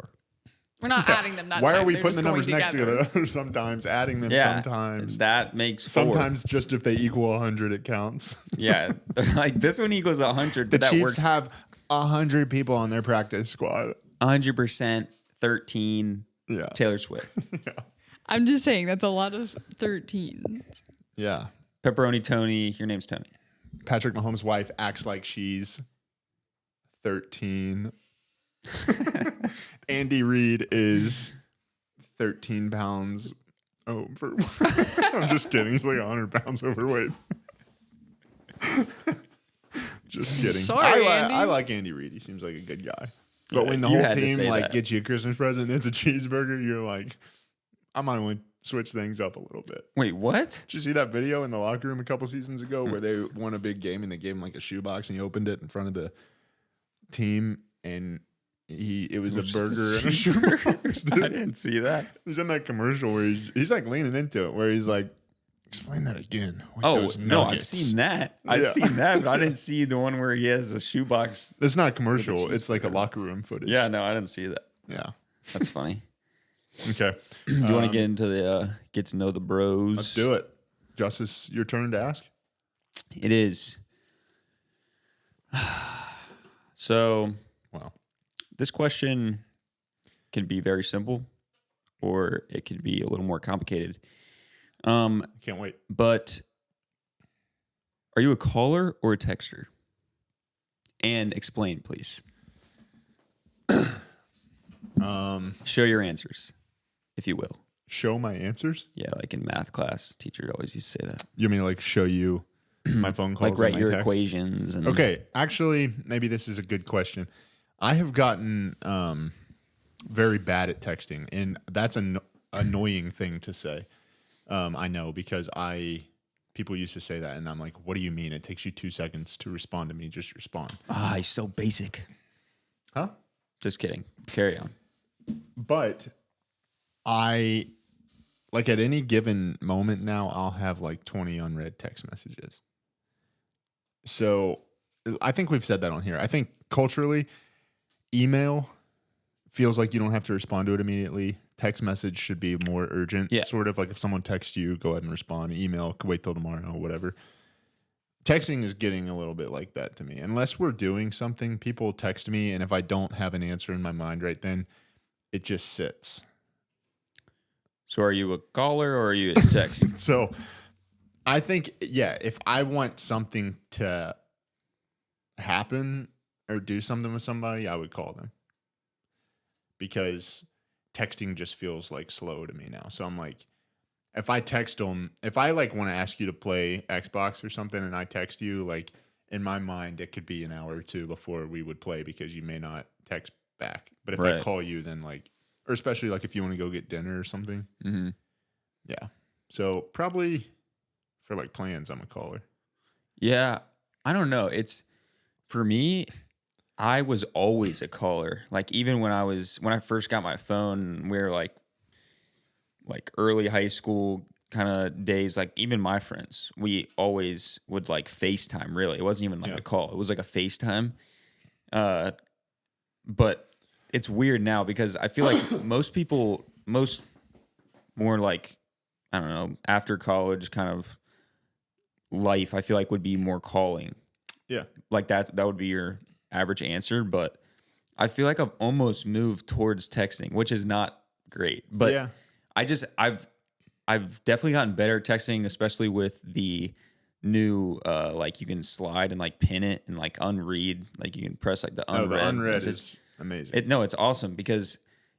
We're not adding them that Why time. are we They're putting the just numbers going next to together. each other sometimes, adding them Yeah, sometimes? that makes 4. Sometimes just if they equal 100, it counts. Yeah, like this one equals 100, The but that Chiefs works have 100 people on their practice squad. 100%. 13. Yeah. Taylor Swift. I'm just saying that's a lot of 13. Yeah. Pepperoni Tony. Your name's Tony. Patrick Mahomes' wife acts like she's 13. Andy Reid is 13 pounds over. I'm just kidding. He's like 100 pounds overweight. Just kidding. Sorry, Andy. I like Andy Reid. He seems like a good guy. But when the you whole had to team say like that. gets you a Christmas present and it's a cheeseburger, you're like, I might want to switch things up a little bit. Wait, what? Did you see that video in the locker room a couple seasons ago where they won a big game and they gave him like a shoebox and he opened it in front of the team and it was a Just a burger and a shoebox. I Dude. didn't see that. He's in that commercial where he's like leaning into it where he's like, explain that again. with Oh, those no, I've nuggets." seen that. I've Yeah. seen that, but I didn't see the one where he has a shoebox. It's not a commercial. It's like a locker room footage. Yeah, no, I didn't see that. Yeah. That's funny. Okay. Do you want to get into the get to know the bros? Let's do it. Justice, your turn to ask. It is. So Wow. this question can be very simple, or it can be a little more complicated. Can't wait. But are you a caller or a texter? And explain, please. Show your answers, if you will. Show my answers. Yeah, like in math class, teacher always used to say that. You mean like show you my phone calls? Like write and my your texts? equations. And Okay, actually, maybe this is a good question. I have gotten very bad at texting, and that's an annoying thing to say. I know because people used to say that, and I'm like, "What do you mean? It takes you 2 seconds to respond to me. Just respond." Ah, he's so basic. Huh? Just kidding. Carry on. But I like at any given moment now, I'll have like 20 unread text messages. So I think we've said that on here. I think culturally, email feels like you don't have to respond to it immediately. Text message should be more urgent. Yeah. Sort of like if someone texts you, go ahead and respond. Email, wait till tomorrow, whatever. Texting is getting a little bit like that to me. Unless we're doing something, people text me, and if I don't have an answer in my mind right then, it just sits. So are you a caller or are you a texter? So I think, yeah, if I want something to happen or do something with somebody, I would call them. Because texting just feels like slow to me now. So I'm like, if I text them, if I like want to ask you to play Xbox or something and I text you, like in my mind, it could be an hour or two before we would play because you may not text back. But if I Right. call you, then like, or especially like if you want to go get dinner or something. Mm-hmm. Yeah. So probably for like plans, I'm a caller. Yeah, I don't know. It's for me, I was always a caller. Like even when I first got my phone, we were like early high school kind of days, like even my friends, we always would like FaceTime, really. It wasn't even like a call. It was like a FaceTime. But it's weird now because I feel like most more like, I don't know, after college kind of life, I feel like would be more calling. Yeah. Like that would be your average answer, but I feel like I've almost moved towards texting, which is not great. But Yeah. I've definitely gotten better at texting, especially with the new like you can slide and like pin it and like unread, like you can press like the unread. The unread message. is amazing. It's awesome because,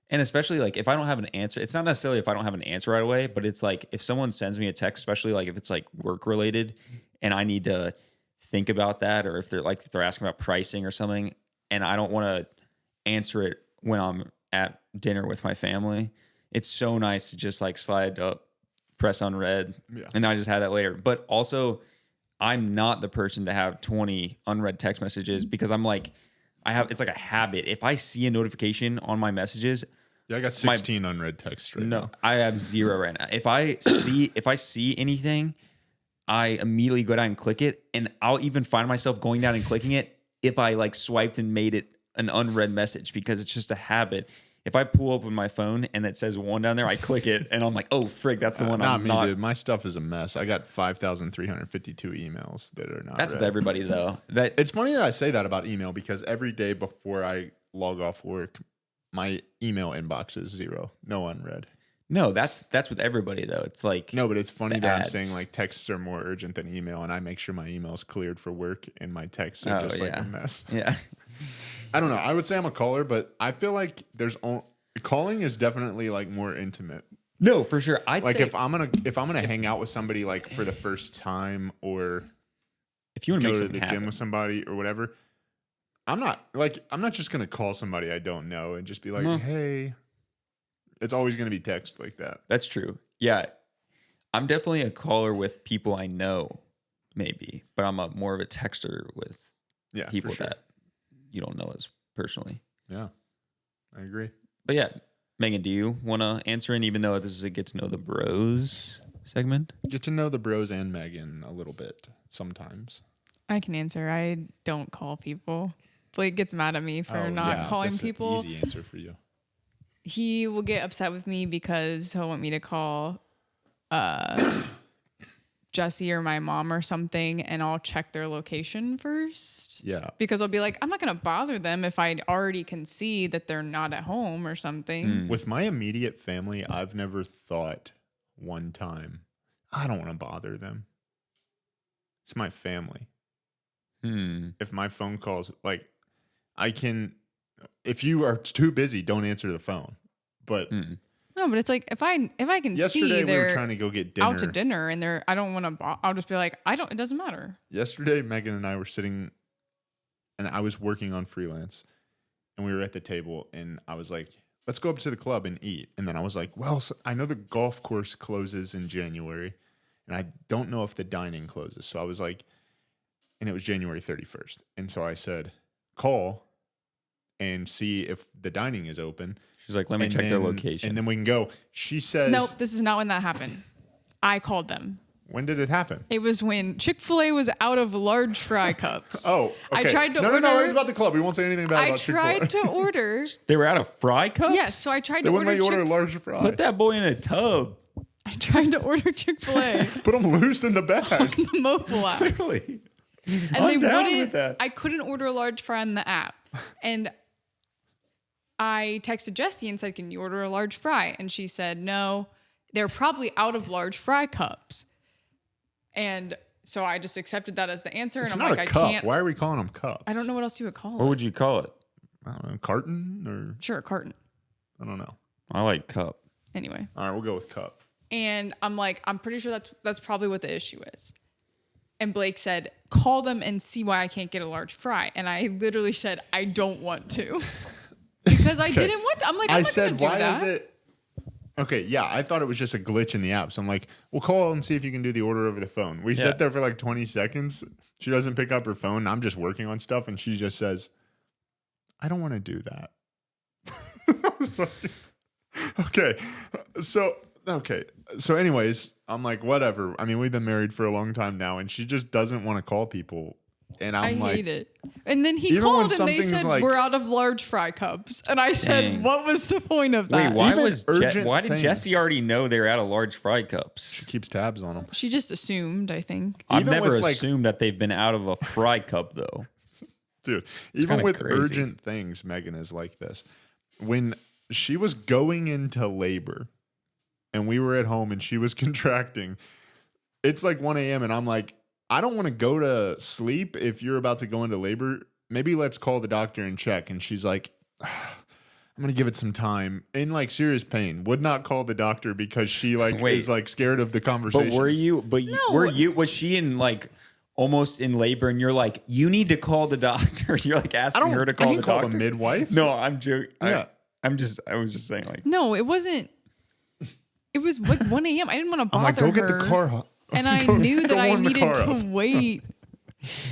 and especially like if I don't have an answer, it's not necessarily if I don't have an answer right away, but it's like if someone sends me a text, especially like if it's like work related and I need to think about that, or if they're asking about pricing or something and I don't want to answer it when I'm at dinner with my family, it's so nice to just like slide up press unread. Yeah. And then I just had that later. But also, I'm not the person to have 20 unread text messages because I'm like, it's like a habit. If I see a notification on my messages, Yeah, I got 16 unread texts right now. no, I have 0 right now. If I see anything, I immediately go down and click it, and I'll even find myself going down and clicking it if I like swiped and made it an unread message because it's just a habit. If I pull open my phone and it says 1 down there, I click it, and I'm like, oh frig, that's the one. Not I'm me, not. dude. My stuff is a mess. I got 5,352 emails that are not. That's read. with everybody though. It's funny that I say that about email because every day before I log off work, my email inbox is 0, no unread. No, that's with everybody though. It's like No, but it's funny the that ads. I'm saying like texts are more urgent than email, and I make sure my email's cleared for work, and my texts are just like a mess. Yeah. I don't know. I would say I'm a caller, but I feel like calling is definitely like more intimate. No, for sure. I'd Like say if I'm gonna hang out with somebody like for the first time or if you want to go make to something the gym happen, with somebody or whatever, I'm not just gonna call somebody I don't know and just be like, No. hey. It's always gonna be text like that. that's true. Yeah, I'm definitely a caller with people I know, maybe, but I'm more of a texter with Yeah, people for sure. that you don't know as personally. Yeah, I agree. But yeah, Megan, do you want to answer in, even though this is a get to know the bros segment? Get to know the bros and Megan a little bit sometimes. I can answer. I don't call people. Blake gets mad at me for not calling that's people. An easy answer for you. He will get upset with me because he'll want me to call Jesse or my mom or something, and I'll check their location first. Yeah. Because I'll be like, I'm not going to bother them if I already can see that they're not at home or something. With my immediate family, I've never thought one time, I don't want to bother them. It's my family. If my phone calls, like, I can, if you are too busy, don't answer the phone. But No, but it's like if I can see yesterday we they're were trying to go get dinner. out to dinner and I don't want to. I'll just be like, it doesn't matter. Yesterday, Megan and I were sitting, and I was working on freelance, and we were at the table, and I was like, let's go up to the club and eat. And then I was like, well, so I know the golf course closes in January, and I don't know if the dining closes. So I was like, and it was January 31st. And so I said, call and see if the dining is open. She's like, let me check their location. And then we can go. She says, Nope, this is not when that happened. I called them. when did it happen? It was when Chick-fil-A was out of large fry cups. Oh, okay. I tried to No, order. it was about the club. We won't say anything bad I about Chick-fil-A. tried to order. They were out of fry cups? Yes, so I tried They to wouldn't order. let you order a large fry. Put that boy in a tub. I tried to order Chick-fil-A Put them loose in the bag. on the mobile app, Really? and I'm they down wouldn't. with that. I couldn't order a large fry on the app, and I texted Jessie and said, "Can you order a large fry?" And she said, "No, they're probably out of large fry cups." And so I just accepted that as the answer, It's and I'm not like, a cup. I can't. Why are we calling them cups? I don't know what else you would call What it. would you call it? I don't know. Carton or Sure, a carton. I don't know. I like cup. Anyway. All right, we'll go with cup. And I'm like, I'm pretty sure that's probably what the issue is. And Blake said, call them and see why I can't get a large fry. And I literally said, I don't want to. Because I didn't want to. I'm like, I'm I not said, going to do why that. is it? Okay, yeah, I thought it was just a glitch in the app. So I'm like, we'll call and see if you can do the order over the phone. We Yeah. sit there for like 20 seconds. She doesn't pick up her phone. I'm just working on stuff. And she just says, I don't want to do that. I was like, okay. So anyways, I'm like, whatever. I mean, we've been married for a long time now. And she just doesn't want to call people. And I I'm like, hate it. And then he even when called and they something's said, like- we're out of large fry cups. And I said, Dang. what was the point of that? Wait, why Even was urgent why did things. Jesse already know they were out of large fry cups? she keeps tabs on them. She just assumed, I think. I've Even never with, like- assumed that they've been out of a fry cup though. Dude, even kinda with crazy. urgent things, Megan is like this. When she was going into labor and we were at home and she was contracting, it's like 1 a.m. and I'm like, I don't want to go to sleep if you're about to go into labor. Maybe let's call the doctor and check. And she's like, I'm going to give it some time. In like serious pain. Would not call the doctor because she like Wait. is like scared of the conversation. But were you? Was she in like almost in labor? And you're like, you need to call the doctor. You're like asking her to call I the can call doctor. a midwife. No, I'm joking. Yeah. I was just saying like, No, it wasn't. It was like 1 a.m. I didn't want to I'm bother like, go her. get the car. And I Go- knew go that I warm the needed car to up. wait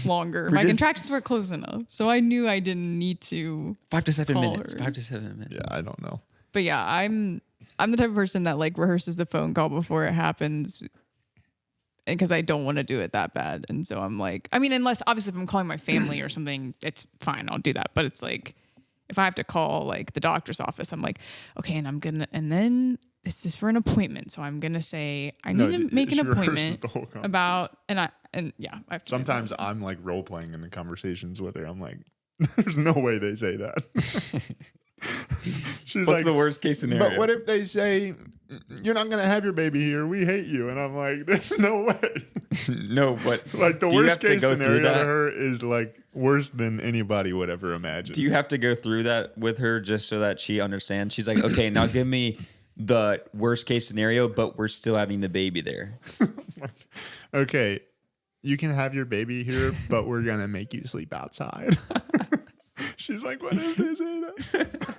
longer. My contractions were close enough. So I knew I didn't need to 5 to 7 call minutes. her. 5 to 7 minutes. Yeah, I don't know. But yeah, I'm the type of person that like rehearses the phone call before it happens because I don't want to do it that bad. And so I'm like, I mean, unless obviously if I'm calling my family or something, it's fine. I'll do that. But it's like if I have to call like the doctor's office, I'm like, okay, and then this is for an appointment. So I'm going to say, I need to make she an rehearses appointment the whole conversation. about, and I have to Sometimes I'm like role playing in the conversations with her. I'm like, there's no way they say that. She's What's like, the worst case scenario? but what if they say you're not gonna have your baby here? We hate you. And I'm like, there's no way. No, but Like the do you worst have to case go through scenario to that? her is like worse than anybody would ever imagine. Do you have to go through that with her just so that she understands? She's like, okay, now give me the worst case scenario, but we're still having the baby there. Okay, you can have your baby here, but we're gonna make you sleep outside. She's like, what if they say that?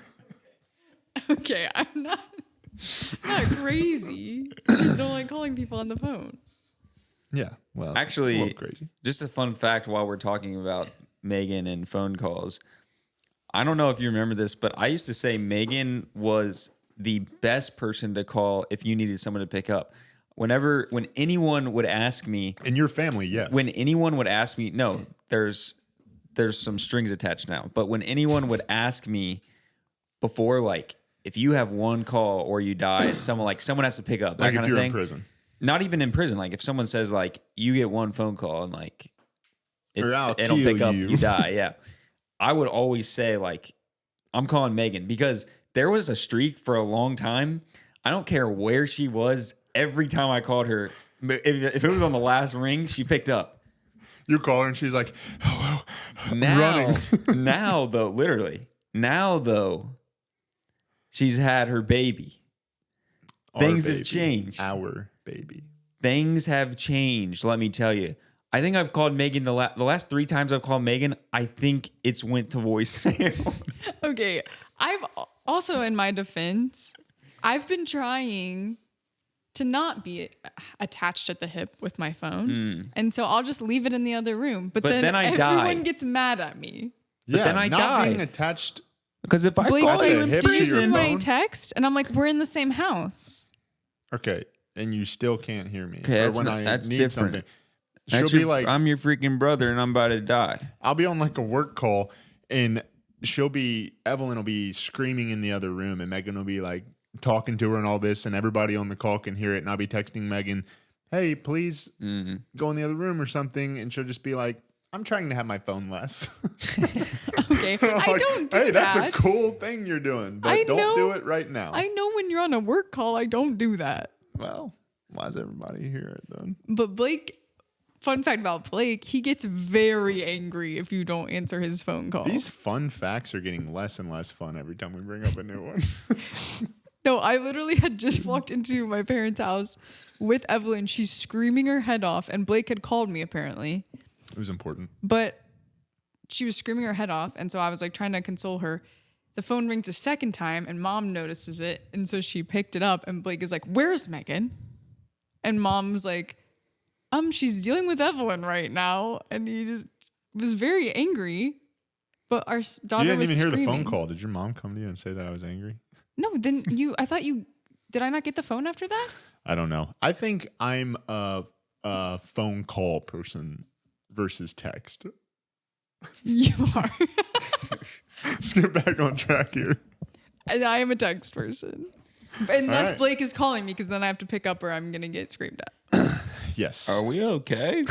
Okay, I'm not crazy. I just don't like calling people on the phone. Yeah, well, Actually, it's a little crazy. just a fun fact while we're talking about Megan and phone calls. I don't know if you remember this, but I used to say Megan was the best person to call if you needed someone to pick up. When anyone would ask me, In your family, yes. when anyone would ask me, no, there's some strings attached now, but when anyone would ask me before, like, if you have one call or you die, someone has to pick up. That like kind if of you're thing. in prison. Not even in prison. Like if someone says like you get one phone call and like if Or I'll they don't pick kill up, you. you die. Yeah. I would always say like I'm calling Megan because there was a streak for a long time. I don't care where she was. Every time I called her, if it was on the last ring, she picked up. You call her and she's like, hello. Now, Running. now though, she's had her baby. Our Things have baby. changed. Our baby. Things have changed. Let me tell you. I think I've called Megan the last 3 times I've called Megan. I think it's went to voicemail. Okay, I've also, in my defense, I've been trying to not be attached at the hip with my phone, and so I'll just leave it in the other room. But then I everyone die. gets mad at me. Yeah, then I not die. being attached. Because if I Blake's call like, you in hip "Did you to your see prison, my phone? text?" And I'm like, "We're in the same house." Okay, and you still can't hear me. Okay, or that's when not- I that's need different. something. that's She'll be like, I'm your freaking brother and I'm about to die. I'll be on like a work call and Evelyn will be screaming in the other room and Megan will be like talking to her and all this and everybody on the call can hear it. And I'll be texting Megan, hey, please go in the other room or something. And she'll just be like, I'm trying to have my phone less. Okay, I Like, don't do hey, that. that's a cool thing you're doing, but I don't know- do it right now. I know when you're on a work call, I don't do that. Well, why does everybody hear it then? But Blake, fun fact about Blake, he gets very angry if you don't answer his phone call. These fun facts are getting less and less fun every time we bring up a new one. No, I literally had just walked into my parents' house with Evelyn. She's screaming her head off, and Blake had called me apparently, It was important. but she was screaming her head off, and so I was like trying to console her. The phone rings a second time, and Mom notices it, and so she picked it up, and Blake is like, "Where's Megan?" And Mom's like, she's dealing with Evelyn right now," and he just was very angry. But our daughter You didn't was even hear the screaming. phone call. Did your mom come to you and say that I was angry? No, then I thought you. Did I not get the phone after that? I don't know. I think I'm a phone call person versus text. You are. Let's get back on track here. And I am a text person. Unless right. Blake is calling me, because then I have to pick up or I'm going to get screamed at. Yes. Are we okay?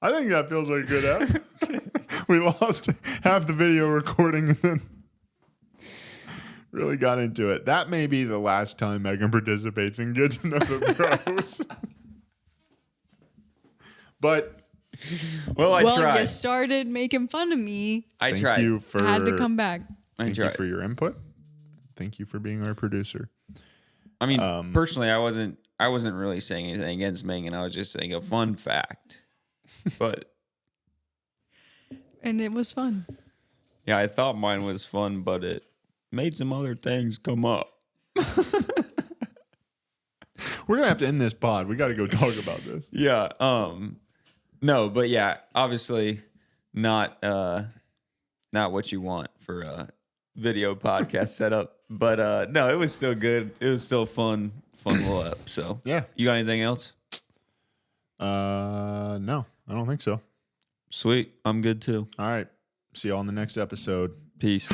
I think that feels like a good app. We lost half the video recording and then really got into it. That may be the last time Megan participates in Get to Know the Pros. But Well, I well, tried. you started making fun of me. I thank tried. you for I had to come back. I thank you tried. for your input. Thank you for being our producer. I mean, personally, I wasn't really saying anything against Megan. I was just saying a fun fact. But And it was fun. yeah, I thought mine was fun, but it made some other things come up. We're gonna have to end this pod. We got to go talk about this. Yeah. No, but yeah, obviously not what you want for a video podcast setup. But no, it was still good. It was still fun little up. So Yeah. You got anything else? No, I don't think so. Sweet. I'm good too. All right. See y'all on the next episode. Peace.